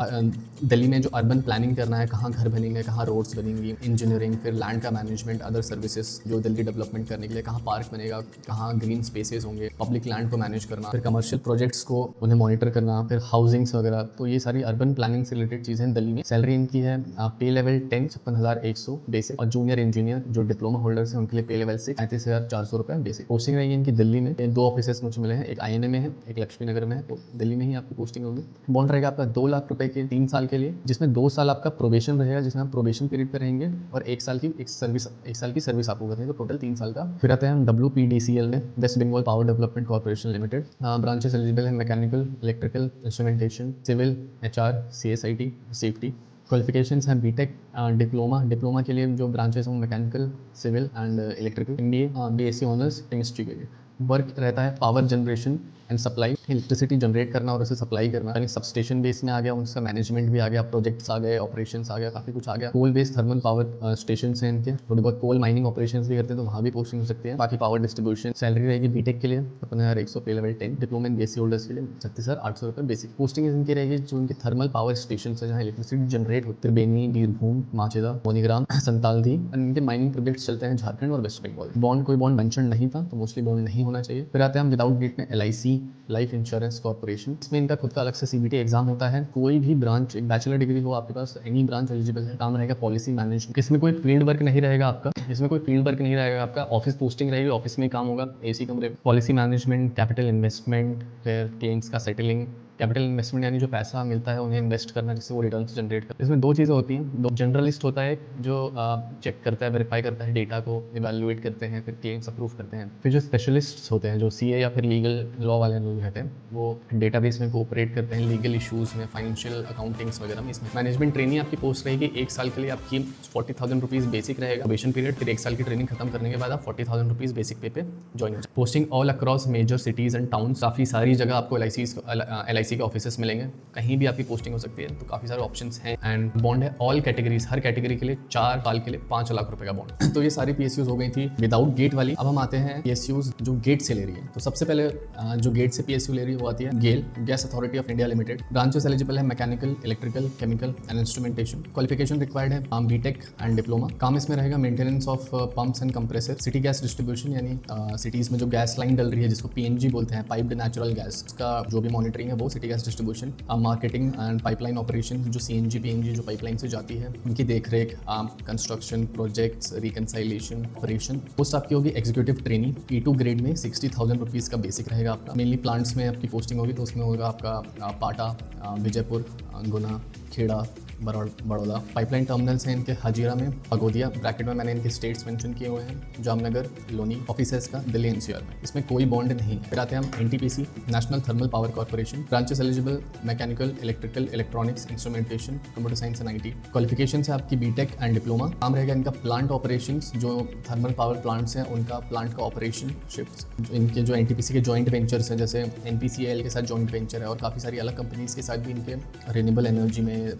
दिल्ली में जो अर्बन प्लानिंग करना है, कहाँ घर बनेंगे, कहाँ रोड्स बनेंगी, इंजीनियरिंग, फिर लैंड का मैनेजमेंट, अदर सर्विसेज जो दिल्ली डेवलपमेंट करने के लिए, कहाँ पार्क बनेगा, कहाँ ग्रीन स्पेसेस होंगे, पब्लिक लैंड को मैनेज करना, फिर कमर्शियल प्रोजेक्ट्स को उन्हें मॉनिटर करना, फिर हाउसिंग्स वगैरह। तो ये सारी अर्बन प्लानिंग से रिलेटेड चीज़ें दिल्ली में। सैलरी इनकी है पे लेवल 10, 56,100 बेसिक, और जूनियर इंजीनियर जो डिप्लोमा होल्डर्स हैं उनके लिए पे लेवल 6, 35,400 रुपये बेसिक। पोस्टिंग रहेगी इनकी दिल्ली में। 2 ऑफिसेस मुझे मिले हैं, एक INA में है, एक लक्ष्मी नगर में है, तो दिल्ली में ही आपकी पोस्टिंग होगी। बॉन्ड रहेगा आपका 2 लाख रुपए के 3 साल के लिए, जिसमें 2 साल आपका प्रोबेशन रहेगा, जिसमें आप प्रोबेशन पीरियड पे रहेंगे, और 1 साल की सर्विस आपको करनी है, तो टोटल 3 साल का। फिर आते हैं WPDCL में, West Bengal power development corporation limited. Branches eligible है mechanical, electrical, instrumentation, civil, HR, CSIT, safety. Qualifications हैं बीटेक, डिप्लोमा के लिए जो ब्रांचेस हों mechanical, civil and electrical. MBA, BSc honours chemistry के लिए। वर्क रहता है power generation and supply, electricity generate करना और उसे सप्लाई करना। यानी सबस्टेशन बेस में आ गया, उनका मैनेजमेंट भी आ गया, प्रोजेक्ट्स आ गए, ऑपरेशंस आ गया, काफ़ी कुछ आ गया। Coal based thermal power station हैं इनके, थोड़ी बहुत कोल माइनिंग ऑपरेशंस भी करते हैं, तो वहाँ भी पोस्टिंग हो सकती है। बाकी पावर डिस्ट्रीब्यूशन। सैलरी रहेगी बीटेक के लिए 55,100 पे level 10, diploma and BSc holders के लिए 36,800 रुपये बेसिक। पोस्टिंग इनकी रहेगी जो इनके थर्मल पावर स्टेशन है, जहाँ इलेक्ट्रिसिटी जनरेट होती है, बेनी, बीरभूम, माचेदा, मोनीग्राम, संतालधी। इनके माइनिंग प्रोजेक्ट्स चलते हैं झारखंड और वेस्ट बंगाल। बॉन्ड कोई बॉन्ड मेंशन नहीं था, तो मोस्टली बॉन्ड नहीं होना चाहिए। फिर आते हैं हम विदाउट गेट में LIC लाइफ इंश्योरेंस कॉर्पोरेशन। इसमें इनका खुद का अलग से CBT एग्जाम होता है। कोई भी ब्रांच, एक बैचलर डिग्री हो आपके पास, एनी ब्रांच एलिजिबल है। काम रहेगा पॉलिसी मैनेजमेंट। इसमें कोई फील्ड वर्क नहीं रहेगा आपका, ऑफिस पोस्टिंग रहेगी, ऑफिस में काम होगा, AC कमरे। पॉलिसी मैनेजमेंट, कैपिटल इन्वेस्टमेंट, फिर क्लेम्स का सेटलिंग। कैपिटल इन्वेस्टमेंट यानी जो पैसा मिलता है उन्हें इन्वेस्ट करना जिससे वो रिटर्न्स जनरेट कर। इसमें 2 चीज़ें होती हैं। दो जनरलिस्ट होता है जो चेक करता है, वेरीफाई करता है डेटा को, इवैल्यूएट करते हैं, फिर क्लेम्स अप्रूव करते हैं। फिर जो स्पेशलिस्ट्स होते हैं, जो CA या फिर लीगल लॉ वाले लोग रहते हैं, वो डेटाबेस में कोऑपरेट करते हैं लीगल इशूज़ में, फाइनेंशियल अकाउंटिंग्स वगैरह में। इसमें मैनेजमेंट ट्रेनिंग आपकी पोस्ट रहेगी 1 साल के लिए। आपकी 40,000 रुपीज़ बेसिक रहेगा प्रोबेशन पीरियड। फिर 1 साल की ट्रेनिंग खत्म करने के बाद आप 40,000 रुपीज़ बेसिक पे ज्वाइन हो जाए। Posting all across major cities and town. काफ़ी सारी जगह आपको LIC के ऑफिसेस मिलेंगे, कहीं भी आपकी पोस्टिंग हो सकती है, तो काफ़ी सारे ऑप्शंस हैं। एंड बॉन्ड है ऑल कैटेगरीज, हर कैटेगरी के लिए 4 साल के लिए 5 लाख रुपए का बॉन्ड। तो ये सारी PSUs हो गई थी विदाउट गेट वाली। अब हम आते हैं PSUs जो गेट से ले रही है। तो सबसे पहले जो गेट से PSU ले रही है वो आती है GAIL, gas authority of India limited. Branches eligible है mechanical, electrical, chemical and instrumentation. Qualification required है BTech एंड डिप्लोमा। काम इसमें रहेगा maintenance of pumps and compressor, city gas distribution यानी सिटीज़ में जो गैस लाइन डल रही है जिसको PNG बोलते हैं, पाइप्ड नेचुरल गैस, उसका जो भी मॉनिटरिंग है वो city gas distribution. Marketing and pipeline operation, जो CNG PNG जो पाइपलाइन से जाती है उनकी देखरेख, कंस्ट्रक्शन प्रोजेक्ट्स, रिकंसाइलेशन ऑपरेशन। पोस्ट आपकी होगी एग्जीक्यूटिव ट्रेनी, E2 ग्रेड में 60,000 रुपीज़ का बेसिक रहेगा आपका। मेनली प्लांट्स में आपकी पोस्टिंग होगी, तो उसमें होगा आपका पाटा, विजयपुर, गुना, खेड़ा, बड़ौदा। पाइपलाइन टर्मिनल्स हैं इनके हजीरा में, पगोदिया, ब्रैकेट में मैंने इनके स्टेट्स मेंशन किए हुए हैं, जामनगर, लोनी। ऑफिस है इसका दिल्ली NCR में। इसमें कोई बॉन्ड नहीं है। फिर आते हैं हम NTPC, national thermal power corporation. Branches eligible mechanical, electrical, electronics, instrumentation, computer science and IT। Qualification है आपकी BTech एंड डिप्लोमा। काम रहेगा इनका प्लांट ऑपरेशंस, जो थर्मल पावर प्लांट्स हैं उनका प्लांट का ऑपरेशन शिफ्ट। इनके जो NTPC के जॉइंट वेंचर्स हैं, जैसे NPCIL के साथ जॉइंट वेंचर है, और काफ़ी सारी अलग कंपनीज के साथ भी इनके रिन्यूएबल एनर्जी में,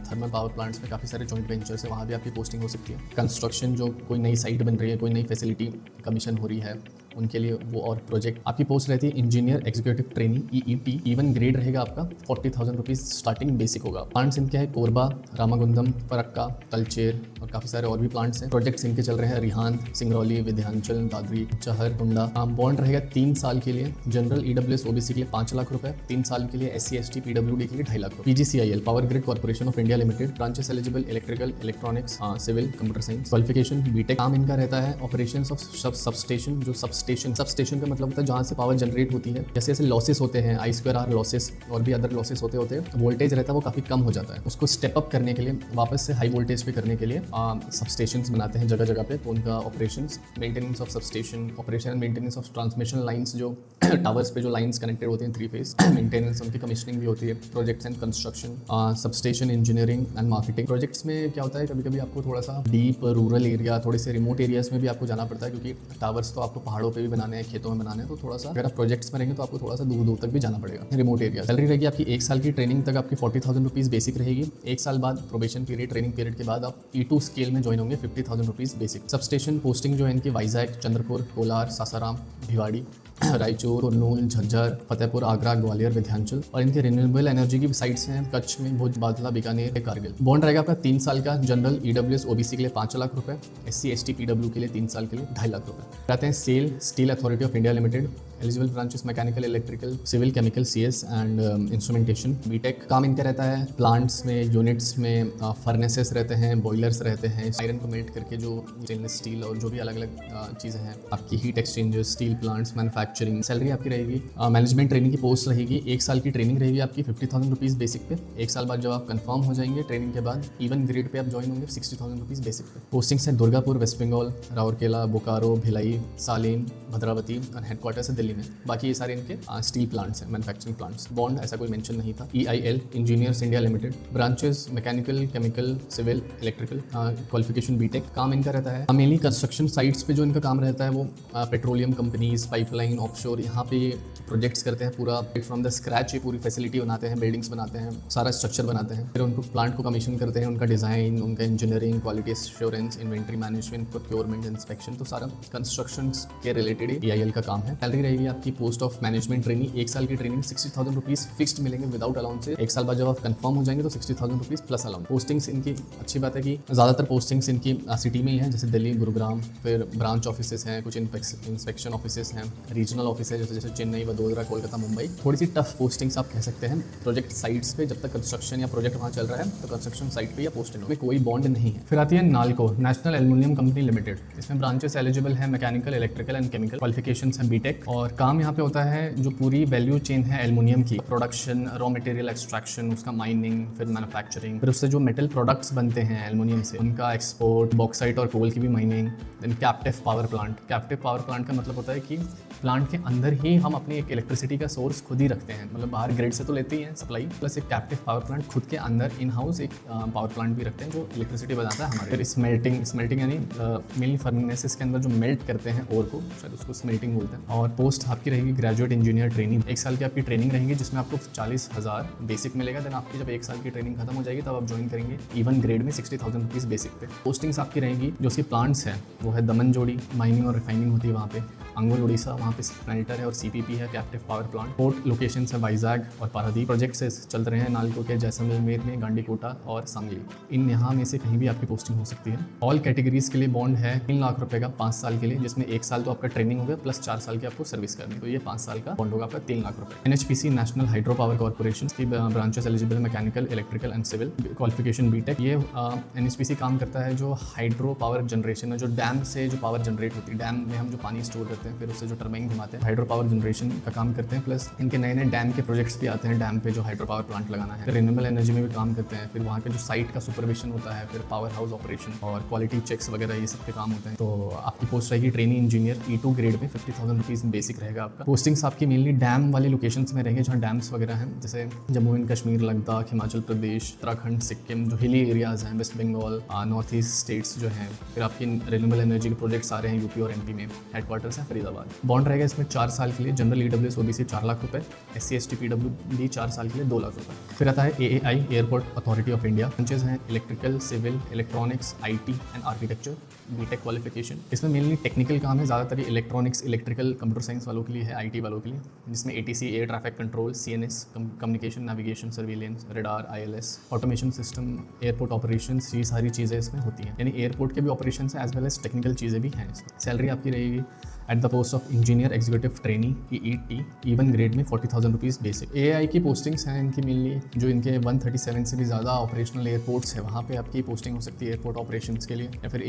थर्मल पावर प्लांट्स में काफ़ी सारे जॉइंट वेंचर्स है, वहाँ भी आपकी पोस्टिंग हो सकती है। कंस्ट्रक्शन, जो कोई नई साइट बन रही है, कोई नई फैसिलिटी कमीशन हो रही है, उनके लिए वो और प्रोजेक्ट। आपकी पोस्ट रहती है engineer executive trainee, EET। E1 grade रहेगा आपका, 40,000 रुपीज़ स्टार्टिंग बेसिक होगा। प्लांट्स इनके हैं कोरबा, रामागुंदम, फरक्का, तलचेर और काफ़ी सारे और भी प्लांट्स हैं। प्रोजेक्ट्स इनके चल रहे हैं रिहांद, सिंगरौली, विंध्याचल, दादरी, चहर, कुंडा। बॉन्ड रहेगा 3 साल के लिए। जनरल EWS OBC के लिए 5 लाख रुपए, 3 साल के लिए SC ST PWD के लिए 2.5 लाख रुपए। PGCIL, power grid corporation of India limited. Branches eligible electrical, electronics, civil, computer science. Qualification BTech। काम इनका रहता है ऑपरेशंस ऑफ सबस्टेशन। जो सबस्टेशन का मतलब होता है जहाँ से पावर जनरेट होती है। जैसे जैसे लॉसेस होते हैं, I2R लॉसेस और भी अदर लॉसेस होते होते वोल्टेज रहता है वो काफ़ी कम हो जाता है। उसको स्टेप अप करने के लिए, वापस से हाई वोल्टेज पे करने के लिए सबस्टेशंस बनाते हैं जगह जगह पे। तो उनका operations, maintenance of substation, operation and maintenance of transmission lines, जो टावर्स पे जो लाइंस कनेक्टेड होती हैं 3 फेज, मेंटेनेंस, उनकी कमीशनिंग भी होती है। Projects and construction, substation engineering and marketing. Projects में क्या होता है, कभी कभी आपको थोड़ा सा डीप रूरल एरिया, थोड़े से रिमोट एरियाज में भी आपको जाना पड़ता है, क्योंकि टावर्स तो आपको पहाड़ों पे भी बनाने हैं, खेतों में बनाने हैं, तो थोड़ा सा अगर आप प्रोजेक्ट्स में रहेंगे तो आपको थोड़ा सा दूर दूर तक भी जाना पड़ेगा, रिमोट एरिया। सैलरी रहेगी आपकी 1 साल की ट्रेनिंग तक आपकी 40,000 रुपीज़ बेसिक रहेगी। 1 साल बाद प्रोबेशन पीरियड, ट्रेनिंग पीरियड के बाद आप E2 स्केल में ज्वाइन होंगे, 50,000 रुपीज़ बेसिक। सबस्टेशन पोस्टिंग जो है इनकी वाइजैक, चंद्रपुर, कोलार, सासाराम, भिवाड़ी, रायचूर, कुरनूल, झज्जर, फतेहपुर, आगरा, ग्वालियर, विंध्याचल। और इनके रिन्यूएबल एनर्जी की साइट्स हैं कच्छ में, भुज, बादला, बीकानेर, कारगिल। बॉन्ड रहेगा आपका 3 साल का। जनरल EWS OBC के लिए 5 लाख रुपए, SC ST PW के लिए 3 साल के लिए 2.5 लाख रुपए। कहते हैं SAIL, steel authority of India limited. Eligible branches mechanical, electrical, civil, chemical, CS and instrumentation. BTech। काम इनका रहता है प्लांट्स में, यूनिट्स में, फर्नेसेस रहते हैं, बॉयलर्स रहते हैं, आयरन को मेल्ट करके जो स्टेनलेस स्टील और जो भी अलग अलग चीज़ें हैं, आपकी heat exchangers, steel plants, manufacturing. Salary आपकी रहेगी, मैनेजमेंट ट्रेनिंग की पोस्ट रहेगी। 1 साल की ट्रेनिंग रहेगी आपकी 50,000 रुपीज़ बेसिक पे। 1 साल बाद जब आप कंफर्म हो जाएंगे ट्रेनिंग के बाद, E1 ग्रेड पे आप ज्वाइन होंगे, 60,000 रुपीज़ बेसिक पे। पोस्टिंग्स हैं दुर्गापुर, वेस्ट बंगाल, राउरकेला, बोकारो, भिलाई, सालेम, भद्रावती और हेडक्वार्टर्स है दिल्ली में। बाकी ये सारे इनके स्टील प्लांट्स हैं, मैन्युफैक्चरिंग प्लांट्स। बॉन्ड ऐसा कोई मेंशन नहीं था। EIL, engineers India limited. Branches mechanical, chemical, civil, electrical. Qualification BTech। काम इनका रहता है मेनली कंस्ट्रक्शन साइट्स पे जो इनका काम रहता है वो पेट्रोलियम कंपनीज, पाइपलाइन, ऑफशोर, यहाँ पे प्रोजेक्ट्स करते हैं। पूरा फ्रॉम द स्क्रैच ये पूरी फैसिलिटी बनाते हैं, बिल्डिंग्स बनाते हैं, सारा स्ट्रक्चर बनाते हैं, फिर उनको प्लांट को कमीशन करते हैं। उनका डिज़ाइन, उनका engineering, quality assurance, inventory management, procurement, inspection, तो सारा कंस्ट्रक्शन के रिलेटेड EIL का काम है। सैलरी रहेगी रहेगी आपकी पोस्ट ऑफ मैनेजमेंट ट्रेनिंग। 1 साल की ट्रेनिंग 60,000 रुपीज़ फिक्स्ड मिलेंगे विदाउट अलाउंस से। 1 साल बाद जब आप कंफर्म हो जाएंगे तो 60,000 रुपीज़ प्लस अलाउंस। पोस्टिंग्स इनकी अच्छी बात है कि ज़्यादातर पोस्टिंग्स इनकी सिटी में ही है, जैसे दिल्ली, गुरुग्राम, फिर ब्रांच ऑफिसेस हैं, कुछ इंस्पेक्शन ऑफिसेस हैं, रीजनल ऑफिस है जैसे चेन्नई, वडोदरा, कोलकाता, मुंबई। थोड़ी सी टफ पोस्टिंग्स आप कह सकते हैं। प्रोजेक्ट साइट्स पे जब तक कंस्ट्रक्शन या प्रोजेक्ट वहाँ चल रहा है तो कंस्ट्रक्शन साइट पे या पोस्टिंग में कोई बॉन्ड नहीं है। फिर आती है NALCO, national aluminium company limited. इसमें ब्रांचेस एलिजिबल है mechanical, electrical and chemical. Qualifications हैं बीटेक। और काम यहाँ पे होता है जो पूरी वैल्यू चेन है एल्युमिनियम की, प्रोडक्शन, रॉ मटेरियल एक्सट्रैक्शन, उसका माइनिंग, फिर मैन्युफैक्चरिंग, फिर उससे जो मेटल प्रोडक्ट्स बनते हैं एल्युमिनियम से उनका एक्सपोर्ट, बॉक्साइट और कोल की भी mining. Then captive power plant. Captive power plant का मतलब होता है कि प्लांट के अंदर ही हम अपनी एक इलेक्ट्रिसिटी का सोर्स खुद ही रखते हैं, मतलब बाहर ग्रिड से तो लेते ही हैं सप्लाई, प्लस एक कैप्टिव पावर प्लांट खुद के अंदर इन हाउस एक पावर प्लांट भी रखते हैं जो इलेक्ट्रिसिटी बनाता है हमारे। फिर स्मेल्टिंग यानी मेनली फर्नेसेस के अंदर जो मेल्ट करते हैं ओर को, शायद उसको स्मेल्टिंग बोलते हैं। और पोस्ट आपकी रहेगी ग्रेजुएट इंजीनियर ट्रेनिंग। 1 साल की आपकी ट्रेनिंग रहेगी जिसमें आपको 40,000 बेसिक मिलेगा। देन आपकी जब 1 साल की ट्रेनिंग खत्म हो जाएगी तब आप ज्वाइन करेंगे इवन ग्रेड में 60,000 रुपीज़ बेसिक पे। पोस्टिंग्स आपकी रहेंगी जो उसकी प्लांट्स हैं वो है दमन जोड़ी, माइनिंग और रिफाइनिंग होती है वहाँ पे। अंगुल उड़ीसा, वहाँ पे स्मेल्टर है और सीपीपी है, captive power plant. Port location है वाइजैग और पारादीप। प्रोजेक्ट्स चल रहे हैं नालको के जैसलमेर में, गांडीकोटा और सांगली। इन यहाँ में से कहीं भी आपकी पोस्टिंग हो सकती है। ऑल कैटेगरीज के लिए बॉन्ड है 3 लाख रुपए का 5 साल के लिए, जिसमें 1 साल तो आपका ट्रेनिंग हो गया प्लस 4 साल की आपको सर्विस करनी, तो ये 5 साल का बॉन्ड होगा आपका 3 लाख रुपए। NHPC, national hydro power corporation की branches eligible mechanical, electrical and civil. Qualification BTech. ये एनएचपीसी काम करता है जो हाइड्रो पावर जनरेशन है, जो डैम से जो पावर जनरेट होती है, डैम में हम जो पानी स्टोर करते हैं फिर उससे जो टर्बाइन घुमाते हैं, हाइड्रो पावर जनरेशन का काम करते हैं। प्लस इनके नए नए डैम के प्रोजेक्ट्स भी आते हैं, डैम पे जो हाइड्रो पावर प्लांट लगाना है। रिन्यूएबल एनर्जी में भी काम करते हैं। फिर वहाँ के जो साइट का सुपरविजन होता है, फिर पावर हाउस ऑपरेशन और क्वालिटी चेक्स वगैरह ये सब के काम होते हैं। तो आपकी पोस्ट रहेगी ट्रेनी इंजीनियर E2 ग्रेड में, 50,000 रुपीज़ बेसिक रहेगा आपका। पोस्टिंग्स आपकी मेनली डैम वाले लोकेशंस में रहेंगे जहाँ डैम्स वगैरह हैं, जैसे जम्मू एंड कश्मीर, लद्दाख, हिमाचल प्रदेश, उत्तराखंड, सिक्किम, जो हिली एरियाज हैं, West Bengal, north east states जो हैं। फिर आपकी रिन्यूएबल एनर्जी के प्रोजेक्ट्स आ रहे हैं यूपी और एमपी में, हेडक्वार्टर्स है फरीदाबाद। बॉन्ड रहेगा इसमें 4 साल के लिए। जनरल EWS OBC 4 लाख रुपए, SC ST PWD 4 साल के लिए 2 लाख रुपए। फिर आता है AAI, airport authority of India. Branches हैं electrical, civil, electronics, IT and architecture. BTech qualification. इसमें मेनली टेक्निकल काम है, ज़्यादातर इलेक्ट्रॉनिक्स, इलेक्ट्रिकल, कंप्यूटर साइंस वालों के लिए है, IT वालों के लिए, जिसमें ATC, air traffic control, CNS, communication, navigation, surveillance, radar, ILS, automation system, airport operations, ये सारी चीज़ें इसमें होती हैं। यानी एयरपोर्ट के भी ऑपरेशन है एज वेल एज टेक्निकल चीज़ें भी हैं इसमें। सैलरी आपकी रहेगी eight the post of engineer executive trainee EET even grade में 40,000 रुपीज़ बेसिक। AAI की पोस्टिंग्स हैं इनकी मेनली, जो इनके 137 से भी ज़्यादा ऑपरेशनल एयरपोर्ट्स है वहाँ पे आपकी पोस्टिंग हो सकती है एयरपोर्ट ऑपरेशंस के लिए, या फिर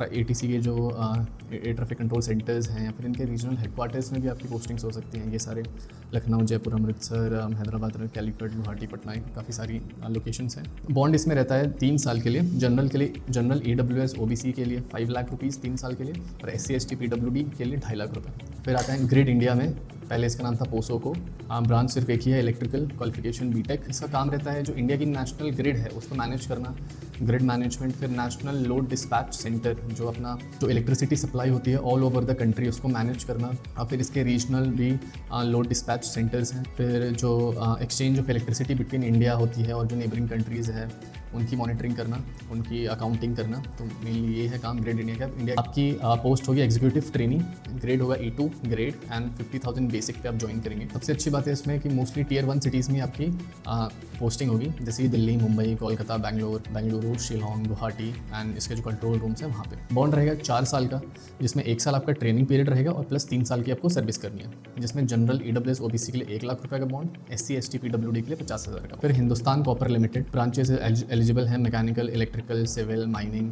ATC के जो एयर ट्रैफिक कंट्रोल सेंटर्स हैं, या फिर इनके रीजनल हेडक्वार्टर्स में भी आपकी पोस्टिंग्स हो सकती हैं। ये सारे लखनऊ, जयपुर, अमृतसर, हैदराबाद, कैलिकट, गुवाहाटी, पटना, काफ़ी सारी लोकेशंस हैं। बॉन्ड इसमें रहता है 3 साल के लिए। जनरल EWS OBC के लिए 5 लाख रुपीज़ 3 साल के लिए, और SC ST PWD के लिए 2.5 लाख रुपए। फिर आता है ग्रिड इंडिया में, पहले इसका नाम था पोसोको। ब्रांच सिर्फ एक ही है, इलेक्ट्रिकल, क्वालिफिकेशन बीटेक। इसका काम रहता है जो इंडिया की नेशनल ग्रिड है उसको मैनेज करना, ग्रिड मैनेजमेंट। फिर नेशनल लोड डिस्पैच सेंटर, जो अपना जो इलेक्ट्रिसिटी सप्लाई होती है ऑल ओवर द कंट्री उसको मैनेज करना। और फिर इसके रीजनल भी लोड डिस्पैच सेंटर्स हैं। फिर जो exchange of electricity between India होती है और जो नेबरिंग कंट्रीज़ है उनकी मॉनिटरिंग करना, उनकी अकाउंटिंग करना। तो मेनली ये है काम ग्रेड इंडिया का। इंडिया आपकी पोस्ट होगी एग्जीक्यूटिव ट्रेनी, ग्रेड होगा E2 ग्रेड एंड 50,000 बेसिक पे आप ज्वाइन करेंगे। सबसे अच्छी बात है इसमें कि मोस्टली Tier 1 सिटीज़ में आपकी पोस्टिंग होगी, जैसे दिल्ली, मुंबई, कोलकाता, बेंगलुरु, शिलोंग, गुवाहाटी एंड इसके जो कंट्रोल रूम्स हैं वहाँ पे। बॉन्ड रहेगा 4 साल का, जिसमें 1 साल आपका ट्रेनिंग पीरियड रहेगा और प्लस 3 साल की आपको सर्विस करनी है, जिसमें जनरल EWS OBC के लिए 1 लाख रुपये का बॉन्ड, SC ST PWD के लिए 50,000 का। फिर Hindustan copper limited, branches eligible हैं mechanical, electrical, civil, mining,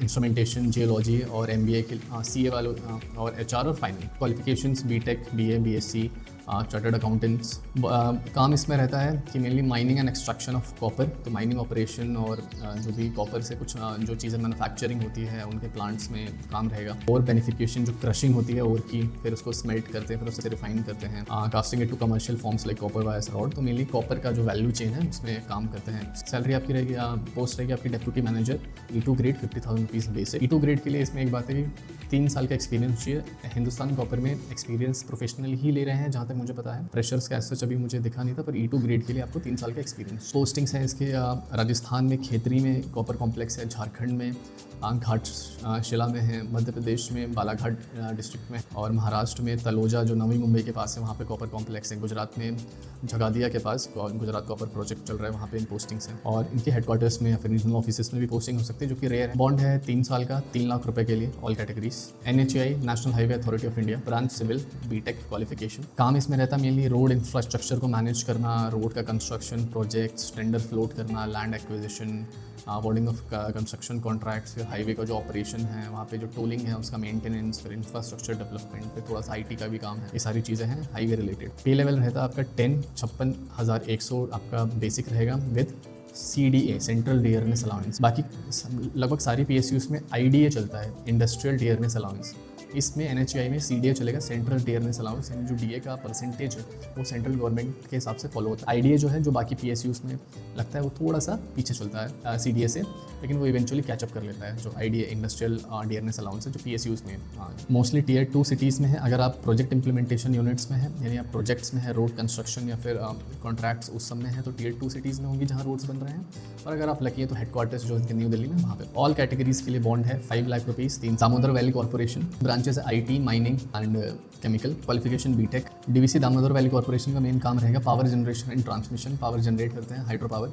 instrumentation, geology और MBA के CA वालों और HR और final. Qualifications BTech, BA, BSc, chartered accountants. काम इसमें रहता है कि mainly mining and extraction of copper, तो माइनिंग ऑपरेशन और जो भी कॉपर से कुछ जो चीज़ें मैन्युफैक्चरिंग होती है उनके प्लांट्स में काम रहेगा। और बेनिफिकेशन जो क्रशिंग होती है और की, फिर उसको स्मेल्ट करते हैं, फिर उससे रिफाइन करते हैं, casting it to commercial forms like copper wires rod. तो मेनली कॉपर का जो वैल्यू चेन है उसमें काम करते हैं। सैलरी आपकी रहेगी, पोस्ट रहेगी आपकी deputy manager, E2 grade 50,000 rupees basic. E2 grade के लिए इसमें एक बात है कि 3 साल का एक्सपीरियंस चाहिए। हिंदुस्तान कॉपर में एक्सपीरियंस प्रोफेशनल ही ले रहे हैं जहाँ तक मुझे पता है। फ्रेशर्स का ऐसा अभी मुझे दिखा नहीं था, पर E2 ग्रेड के लिए आपको 3 साल का एक्सपीरियंस। पोस्टिंग्स हैं इसके राजस्थान में खेतरी में कॉपर कॉम्प्लेक्स है, झारखंड में घाट शिला में है, मध्य प्रदेश में बालाघाट डिस्ट्रिक्ट में, और महाराष्ट्र में तलोजा जो नवी मुंबई के पास है वहाँ पे कॉपर कॉम्प्लेक्स है। गुजरात में झगादिया के पास गुजरात कॉपर प्रोजेक्ट चल रहा है, वहाँ पे इन पोस्टिंग्स हैं। और इनके हेडक्वार्टर्स में या फिर रीजनल ऑफिस में भी पोस्टिंग हो सकती है, जो कि रेयर है। बॉन्ड है 3 साल का, 3 लाख रुपए के लिए, all categories. NHAI national highway authority of India, branch civil, BTech qualification. काम इसमें रहता है मेनली रोड इंफ्रास्ट्रक्चर को मैनेज करना, रोड का कंस्ट्रक्शन प्रोजेक्ट्स, टेंडर फ्लोट करना, land acquisition, awarding of construction contracts, फिर हाईवे का जो ऑपरेशन है वहाँ पे जो टोलिंग है उसका मेंटेनेंस, फिर इंफ्रास्ट्रक्चर डेवलपमेंट, फिर थोड़ा सा IT का भी काम है। ये सारी चीज़ें हैं हाईवे रिलेटेड। पे लेवल रहता है आपका 56,100 आपका बेसिक रहेगा with CDA central dearness allowance. बाकी लगभग सारी PSUs में IDA चलता है, इंडस्ट्रियल डियरनेस अलाउंस। इसमें NHAI में CDA चलेगा, सेंट्रल डियरनेस अलाउंस, यानी जो DA का परसेंटेज है वो सेंट्रल गवर्नमेंट के हिसाब से फॉलो होता है। IDA जो है जो बाकी PSUs में लगता है वो थोड़ा सा पीछे चलता है CDA से, लेकिन वो इवेंचुअली कैचअप कर लेता है जो IDA इंडस्ट्रियल डियरनेस अलाउंस है जो PSUs में मोस्टली Tier 2 सिटीज़ में है। अगर आप प्रोजेक्ट इंप्लीमेंटेशन यूनिट्स में है, यानी आप प्रोजेक्ट्स में है, रोड कंस्ट्रक्शन या फिर कॉन्ट्रैक्ट्स उस सब में है, तो Tier 2 सिटीज़ में होंगी जहाँ रोड्स बन रहे हैं। और अगर आप लकी है तो हेडक्वार्टर्स जो न्यू दिल्ली में वहाँ पे। ऑल कैटेगरीज के लिए बॉन्ड है 5 lakh rupees. 3 Damodar valley corporation, branches है IT, mining and chemical, qualification BTech. DVC Damodar valley corporation का मेन काम रहेगा power generation and transmission, power generate करते हैं, हाइड्रो पावर,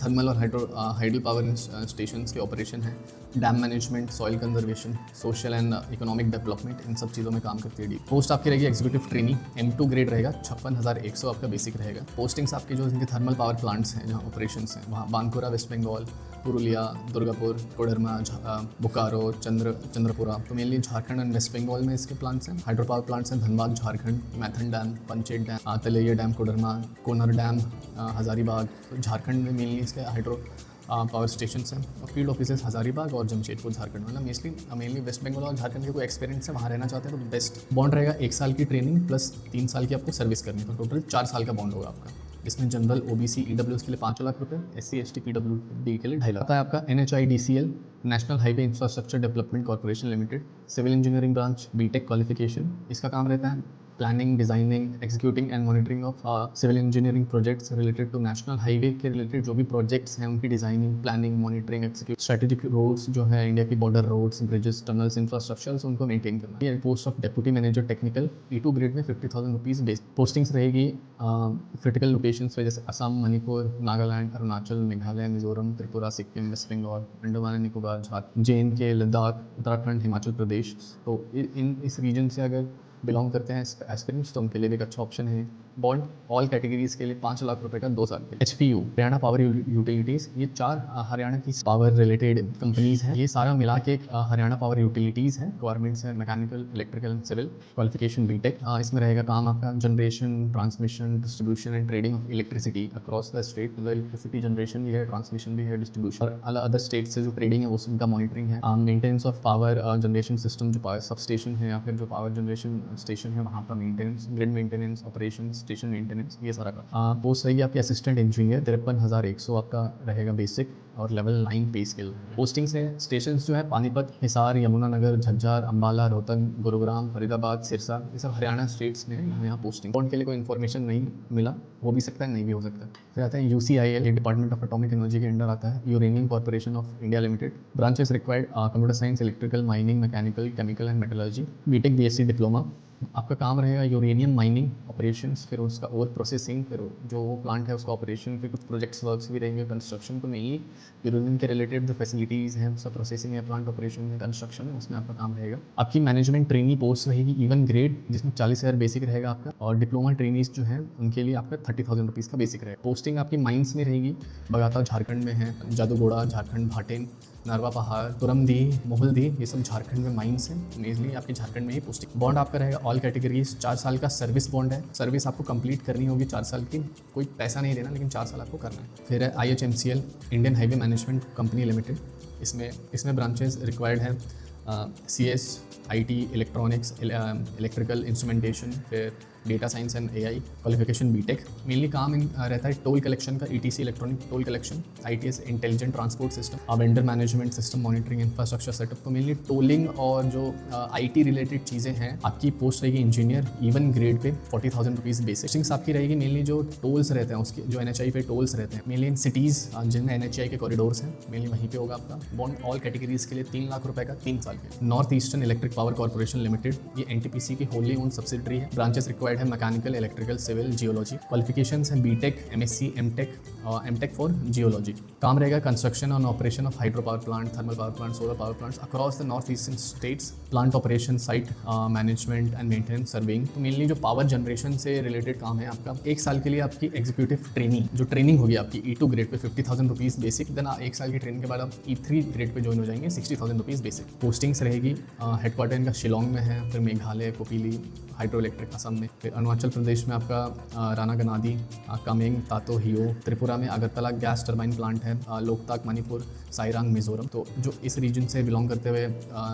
थर्मल और हाइडल पावर स्टेशन के ऑपरेशन है, dam management, soil conservation, social and economic development, इन सब चीज़ों में काम करती है। पोस्ट आपकी रहेगी एग्जीक्यूटिव ट्रेनी, M2 ग्रेड रहेगा, 56,100 आपका बेसिक रहेगा। पोस्टिंग्स आपके जो इनके थर्मल पावर प्लांट्स हैं जहाँ ऑपरेशंस हैं वहाँ बांकुरा वेस्ट बंगाल, पुरुलिया, दुर्गापुर, कोडरमा, बोकारो, चंद्रपुरा, तो mainly Jharkhand and West Bengal में इसके प्लांट्स हैं। हाइड्रो पावर प्लांट्स हैं Dhanbad Jharkhand, Maithon dam, Panchet dam, Tilaiya dam Koderma, Konar dam Hazaribagh. Jharkhand में मेनली इसके हाइड्रो पावर स्टेशन हैं, और फील्ड ऑफिसेस हज़ारीबाग और जमशेदपुर झारखंड। मतलब मेनली वेस्ट बंगाल और झारखंड के कोई एक्सपीरियंस है वहाँ रहना चाहते हैं तो बेस्ट। बॉन्ड रहेगा 1 साल की ट्रेनिंग प्लस 3 साल की आपको सर्विस करनी, तो टोटल 4 साल का बॉन्ड होगा आपका। इसमें जनरल OBC EWS के लिए 5 लाख रुपए, SC ST PWD के लिए 2.5 लाख। आता है आपका NHIDCL national highway infrastructure development corporation limited, civil engineering branch, BTech qualification. इसका काम रहता है planning, designing, executing and monitoring of civil engineering projects related to national highway के रिलेटेड जो भी प्रोजेक्ट्स हैं उनकी designing, planning, monitoring, execute, strategic roads जो है इंडिया की border roads, bridges, tunnels, infrastructures उनको मेंटेन करना। ये post of deputy manager technical, E2 grade में 50,000 रुपीज़ बेस। पोस्टिंग्स रहेगी क्रिटिकल लोकेशंस पे जैसे Assam, Manipur, Nagaland, Arunachal, Meghalaya, Mizoram, Tripura, Sikkim, West Bengal, Andaman and Nicobar, Jharkhand, JNK, Ladakh, Uttarakhand, Himachal Pradesh. तो इस रीजन से अगर बिलोंग करते हैं एस्पिरेंट्स तो उनके लिए भी एक अच्छा ऑप्शन है। बॉन्ड ऑल कैटेगरीज के लिए 5 लाख रुपए का 2 साल के। HPU हरियाणा पावर यूटिलिटीज़, ये 4 हरियाणा की पावर रिलेटेड कंपनीज हैं। ये सारा मिला के हरियाणा पावर यूटिलिटीज़ है, गवर्नमेंट्स है, mechanical, electrical and civil, qualification BTech. इसमें रहेगा काम आपका generation, transmission, distribution and trading of electricity across the state. Electricity generation भी है, ट्रांसमिशन भी है, डिस्ट्रीब्यूशन, और अदर स्टेट से जो ट्रेडिंग है वो उनका मॉनिटरिंग है। Maintenance of power generation system, जो पावर सब स्टेशन है या फिर जो पावर जनरेशन स्टेशन है वहाँ पर maintenance, grid maintenance, operation, station maintenance, ये सारा का। पोस्ट रहेगी आपकी असिस्टेंट इंजीनियर, 53,100 आपका रहेगा बेसिक, और लेवल 9 पे स्केल। पोस्टिंग्स है स्टेशन जो है पानीपत, हिसार, यमुनानगर, झज्जर, अम्बाला, रोहतक, गुरुग्राम, फरीदाबाद, सिरसा, ये सब हरियाणा स्टेट्स में यहाँ पोस्टिंग। बॉन्ड के लिए कोई इन्फॉर्मेशन नहीं मिला, हो भी सकता है नहीं भी हो सकता है। फिर आता है UCIL, ये डिपार्टमेंट ऑफ एटॉमिक एनर्जी के अंडर आता है। Uranium corporation of India limited, branches required computer science, electrical, mining, mechanical, chemical and metallurgy, BTech BSc diploma. आपका काम रहेगा यूरेनियम माइनिंग ऑपरेशंस, फिर उसका और प्रोसेसिंग, फिर जो वो प्लांट है उसका ऑपरेशन, फिर कुछ प्रोजेक्ट्स वर्क्स भी रहेंगे कंस्ट्रक्शन को नहीं, यूरेनियम के रिलेटेड जो फैसिलिटीज़ हैं उसका प्रोसेसिंग है, प्लांट ऑपरेशन है, कंस्ट्रक्शन है, उसमें आपका काम रहेगा। आपकी मैनेजमेंट ट्रेनी पोस्ट रहेगी E1 ग्रेड, जिसमें 40,000 बेसिक रहेगा आपका, और डिप्लोमा ट्रेनीज जो हैं उनके लिए आपका 30,000 रुपीज़ का बेसिक रहेगा। पोस्टिंग आपकी माइंस में रहेगी, बगाता झारखंड में है, जादूगोड़ा झारखंड, भाटेन, नरवा पहाड़, तुरमदी, मोहलदी, ये सब झारखंड में माइंस हैं। मेनली आपकी झारखंड में ही पोस्टिंग। बॉन्ड आपका रहेगा ऑल कैटेगरीज, 4 साल का सर्विस बॉन्ड है। सर्विस आपको कंप्लीट करनी होगी 4 साल की, कोई पैसा नहीं देना, लेकिन 4 साल आपको करना है। फिर है IHMCL, Indian highway management company limited. इसमें ब्रांचेस रिक्वायर्ड है CS, IT, electronics, electrical instrumentation, फिर data science and AI. Qualification BTech. Mainly काम रहता है टोल कलेक्शन का, ETC electronic toll collection, ITS intelligent transport system, vendor management system monitoring, infrastructure setup. तो mainly tolling और जो IT related चीज़ें हैं। आपकी पोस्ट रहेगी engineer E1 grade pay, 40,000 rupees basic. आपकी रहेगी मेनली जो टोल्स रहते हैं उसके, जो NHI पे टोल्स रहते हैं मेनली इन सिटीज़ जिनमें NHI के कॉरिडोर्स हैं, मेनली वहीं पे होगा आपका। बॉन्ड ऑल कैटेगरीज के लिए 3 लाख रुपए का 3 साल के। North eastern electric power corporation limited, ये NTPC की होली ओन सब्सिडरी है। ब्रांचेस रिक्वायर्ड है mechanical, electrical, civil, geology. Qualifications है BTech, MSc, M.Tech for geology. काम रहेगा construction and operation of hydro power plant, thermal power plant, solar power plants across the north eastern states. Plant operation, site management and maintenance, surveying. तो mainly जो power generation से related काम है आपका। 1 साल के लिए आपकी एग्जीक्यूटिव ट्रेनिंग, जो ट्रेनिंग होगी आपकी E2 grade pay 50,000 rupees basic. Then 1 साल की ट्रेनिंग के बाद आप E3 ग्रेड पे ज्वाइन हो जाएंगे, 60,000 रुपीज़ बेसिक। पोस्टिंग्स रहेगी हेडक्वार्टर इनका शिलोंग में है, फिर मेघालय, कोपिली, हाइड्रो इलेक्ट्रिक असम में, फिर अरुणाचल प्रदेश में आपका रानागनादी, कामेंग, तातो, हियो। त्रिपुरा में अगरतला गैस टरबाइन प्लांट है, लोकताक मणिपुर, साइरांग मिजोरम। तो जो इस रीजन से बिलोंग करते हुए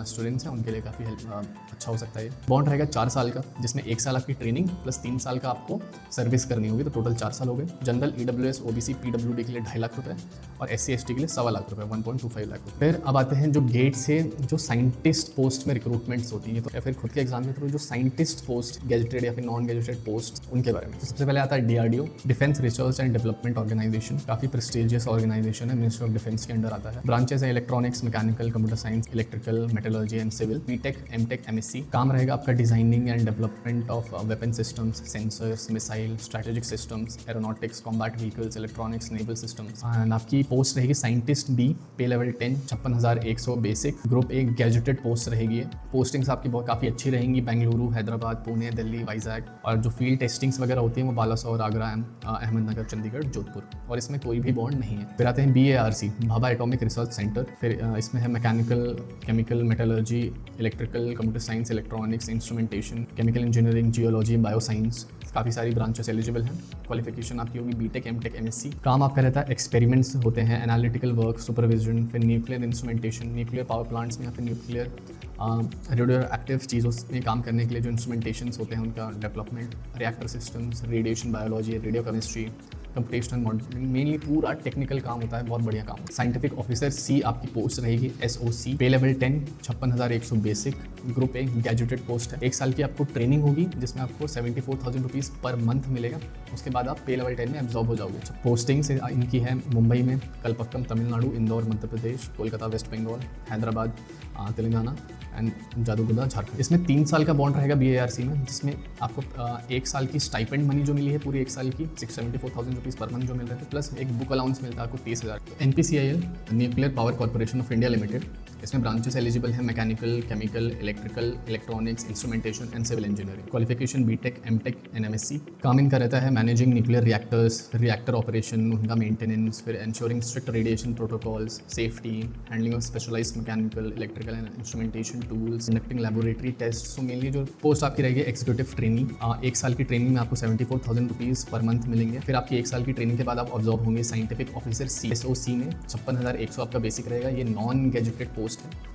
स्टूडेंट्स हैं उनके लिए काफ़ी अच्छा हो सकता है। बॉन्ड रहेगा 4 साल का, जिसमें 1 साल आपकी ट्रेनिंग प्लस 3 साल का आपको सर्विस करनी होगी, तो टोटल 4 साल हो गए। जनरल, EWS, OBC, PWD के लिए 2.5 लाख रुपए और SC ST के लिए 1.25 लाख रुपए, 1.25 लाख रुपए। फिर अब आते हैं जो गेट से जो साइंटिस्ट पोस्ट में रिक्रूटमेंट्स होती है, तो या फिर खुद के एग्जाम के थ्रू जो साइंटिस्ट पोस्ट, गैजेटेड या फिर नॉन गैजेटेड पोस्ट, उनके बारे में। तो सबसे पहले आता है DRDO, defence research and development organisation. काफ़ी प्रेस्टिजियस ऑर्गेनाइजेशन है, मिनिस्ट्री ऑफ डिफेंस के अंडर आता है। ब्रांचेस है electronics, mechanical, computer science, electrical, metallurgy and civil. BTech, M.Tech, MSc। काम रहेगा आपका designing and development of weapon systems, sensors, missile, strategic systems, aeronautics, combat vehicles, electronics, naval systems. And आपकी post रहेगी scientist B, pay level 10, 56,100 बेसिक। Group A gazetted post रहेगी। Postings आपकी बहुत काफ़ी अच्छी रहेंगी, बेंगलुरु, हैदराबाद, पुणे, दिल्ली, वाइजैक। और जो फील्ड टेस्टिंग्स वगैरह होती हैं वो बालासोर, आगरा, अहमदनगर, चंडीगढ़, जोधपुर। और इसमें कोई भी बॉन्ड नहीं है। फिर आते हैं BARC, Bhabha atomic research centre. फिर इसमें है mechanical, chemical, metallurgy, electrical, computer science, electronics, instrumentation, chemical engineering, geology, bioscience. काफ़ी सारी ब्रांचेस एलिजिबल हैं। क्वालिफिकेशन आपकी होगी बीटेक, M.Tech, MSc। काम आपका रहता है एक्सपेरिमेंट्स होते हैं, एनालिटिकल वर्क, सुपरविजन, फिर nuclear instrumentation, nuclear power plants में या फिर न्यूक्लियर रेडियो एक्टिव चीज़ों में काम करने के लिए जो इंस्ट्रूमेंटेशंस होते हैं उनका development, reactor systems, radiation biology, radio chemistry, computational modelling, mainly पूरा टेक्निकल काम होता है, बहुत बढ़िया काम। साइंटिफिक ऑफिसर C आपकी पोस्ट रहेगी, SOC, पे लेवल 10, 56,100 बेसिक। ग्रुप A गैजेटेड पोस्ट है। 1 साल की आपको ट्रेनिंग होगी जिसमें आपको 74,000 रुपीज़ पर मंथ मिलेगा। उसके बाद आप पे लेवल 10 में एब्जॉर्ब हो जाओगे। पोस्टिंग से इनकी है मुंबई में, कलपक्कम तमिलनाडु, इंदौर मध्य प्रदेश, कोलकाता वेस्ट बंगाल, हैदराबाद तेलंगाना एंड जादूगोदा झारखंड। इसमें 3 साल का बॉन्ड रहेगा BARC में, जिसमें आपको 1 साल की स्टाइपेंड मनी जो मिली है पूरी 1 साल की 74,000 रुपीज़ पर मंथ जो मिल रहे थे, प्लस एक बुक अलाउंस मिलता है आपको 30,000। NPCIL, nuclear power corporation of India limited. इसमें ब्रांचेस एलिजिबल हैं mechanical, chemical, electrical, electronics, instrumentation and civil engineering. Qualification BTech, M.Tech and MSc। काम इनका रहता है मैनेजिंग न्यूक्लियर रिएक्टर्स, फिर रिएक्टर ऑपरेशन, उनका मेंटेनेंस, फिर ensuring strict radiation protocols, safety, handling of specialised mechanical, electrical and instrumentation tools, conducting laboratory test. So mainly जो post आपकी रहेगी एक्जीक्यूटिव ट्रेनिंग। 1 साल की ट्रेनिंग में आपको 74,000 रुपीज़ पर मंथ मिलेंगे। फिर आपकी 1 साल की ट्रेनिंग के बाद आप ऑब्जॉर्व होंगे साइंटिफिक ऑफिसर SOC में, 56,100 आपका बेसिक रहेगा। ये नॉन गैजेटेड पोस्ट है।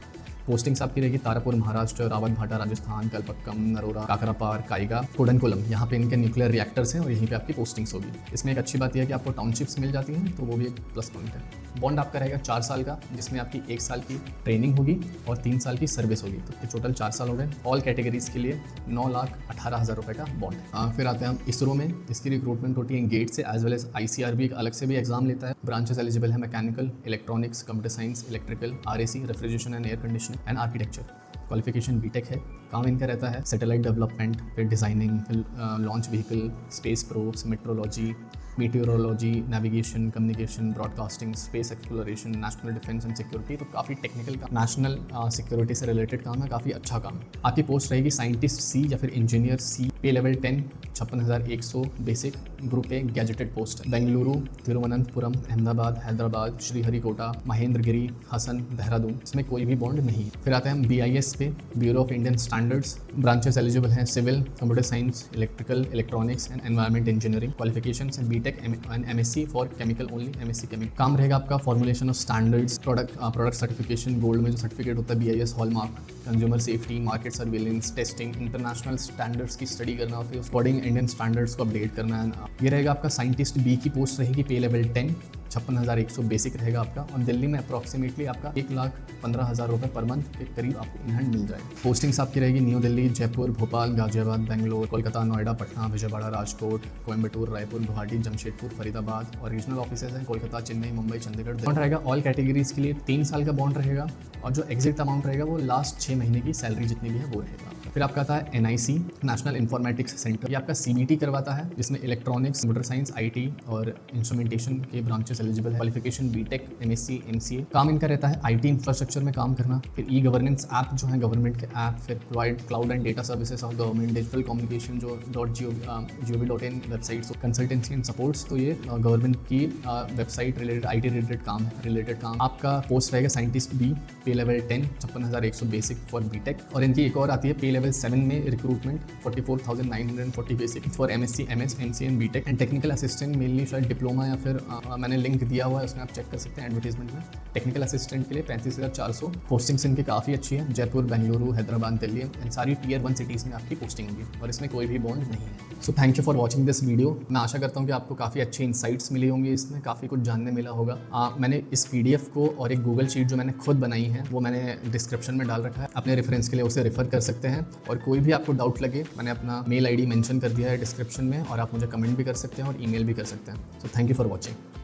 पोस्टिंग्स आपकी रहेगी तारापुर महाराष्ट्र, रावत भाटा राजस्थान, कलपक्कम, नरोरा, काकरापार, काइगा, कोडनकुलम। यहाँ पे इनके न्यूक्लियर रिएक्टर्स हैं और यहीं पे आपकी पोस्टिंग्स होगी। इसमें एक अच्छी बात यह है कि आपको टाउनशिप्स मिल जाती हैं, तो वो भी एक प्लस पॉइंट है। बॉन्ड आपका रहेगा 4 साल का, जिसमें आपकी 1 साल की ट्रेनिंग होगी और 3 साल की सर्विस होगी, तो टोटल 4 साल हो गए। ऑल कैटेगरीज के लिए 9,18,000 रुपये का बॉन्ड। फिर आते हैं हम इसरो में, इसकी रिक्रूटमेंट होती है गेट से एज वेल एज ICRB एक अलग से भी एग्जाम लेता है। ब्रांचेस एलिजिबल है mechanical, electronics, computer science, electrical, RAC, refrigeration and air conditioning and architecture. Qualification BTech है। काम इनका रहता है सैटेलाइट डेवलपमेंट, फिर डिज़ाइनिंग, फिर launch vehicle, space probes, metrology, meteorology, navigation, communication, broadcasting, space exploration, national defence and security. तो काफ़ी technical काम, नेशनल सिक्योरिटी से रिलेटेड काम है, काफ़ी अच्छा काम है। आपकी पोस्ट रहेगी साइंटिस्ट C या फिर इंजीनियर C, पे लेवल 10, 56,100 बेसिक। ग्रुप A गैजेटेड पोस्ट है। बेंगलुरु, तिरुवनंतपुरम, अहमदाबाद, हैदराबाद, श्रीहरिकोटा, महेंद्रगिरी, हसन, देहरादून। इसमें कोई भी बॉन्ड नहीं है। फिर आते हैं हम BIS पे, bureau of Indian standards. Branches eligible हैं civil, computer science, electrical, electronics and environment engineering. Qualification है BTech and MSc for chemical only, MSc chemical. काम रहेगा आपका formulation of standards, product certification, gold में जो सर्टिफिकेट होता है BIS hallmark, consumer safety, market surveillance, testing, international standards की study study करना और फिर उस अकॉर्डिंग इंडियन स्टैंडर्ड्स को अपडेट करना है। ये रहेगा आपका साइंटिस्ट बी की पोस्ट रहेगी, पे लेवल 10, 56,100 बेसिक रहेगा आपका। और दिल्ली में अप्रॉक्सीमेटली आपका 1,15,000 रुपये पर मंथ के करीब आपको इन हैंड मिल जाएगा। पोस्टिंग्स आपकी रहेगी न्यू दिल्ली, जयपुर, भोपाल, गाजियाबाद, बेंगलोर, कोलकाता, नोएडा, पटना, विजयवाड़ा, राजकोट, कोयम्बटूर, रायपुर, गुवाहाटी, जमशेदपुर, फरीदाबाद। और रीजनल ऑफिसेज हैं कोलकाता, चेन्नई, मुंबई, चंडीगढ़। बॉन्ड रहेगा ऑल कैटेगरीज के लिए 3 साल का बॉन्ड रहेगा, और जो एग्जिट अमाउंट रहेगा वो लास्ट 6 महीने की सैलरी जितनी भी है वो रहेगा। फिर आपका आता है NIC, नेशनल इन्फॉर्मेटिक्स सेंटर। ये आपका CBT करवाता है, जिसमें इलेक्ट्रॉनिक्स, कंप्यूटर साइंस, IT और इंस्ट्रूमेंटेशन के ब्रांचेस एलिजिबल है। Qualification BTech, MSc, MCA। काम इनका रहता है IT इंफ्रास्ट्रक्चर में काम करना। फिर E-गवर्नेंस ऐप जो है गवर्नमेंट के ऐप, फिर provide cloud and data services of government, digital communication जो .gov.in websites, consultancy and supports. तो ये गवर्नमेंट की वेबसाइट रिलेटेड IT रिलेटेड काम। आपका पोस्ट रहेगा scientist B, pay level 10, 56,100 basic for BTech। और इनकी एक और आती है पे लेवल 7 में recruitment, 44,940 basic for MSc, MS, MCA and BTech। And technical assistant mainly शायद डिप्लोमा या फिर मैंने लिंक दिया हुआ है, उसमें आप चेक कर सकते हैं एडवर्टीजमेंट में। टेक्निकल असिस्टेंट के लिए 35,400। पोस्टिंग्स इनकी काफ़ी अच्छी है, जयपुर, बेंगलुरु, हैदराबाद, दिल्ली एंड सारी Tier 1 सिटीज़ में आपकी पोस्टिंग होगी, और इसमें कोई भी बॉन्ड नहीं है। So thank you for watching this video. मैं आशा करता हूँ कि आपको काफ़ी अच्छी इंसाइट्स मिली होंगी, इसमें काफ़ी कुछ जानने मिला होगा। मैंने इस PDF को और एक गूगल शीट जो मैंने खुद बनाई है वो मैंने डिस्क्रिप्शन में डाल रखा है, अपने रेफरेंस के लिए उसे रेफर कर सकते हैं। और कोई भी आपको डाउट लगे, मैंने अपना मेल ID मेंशन कर दिया है डिस्क्रिप्शन में, और आप मुझे कमेंट भी कर सकते हैं और ईमेल भी कर सकते हैं। So thank you for watching.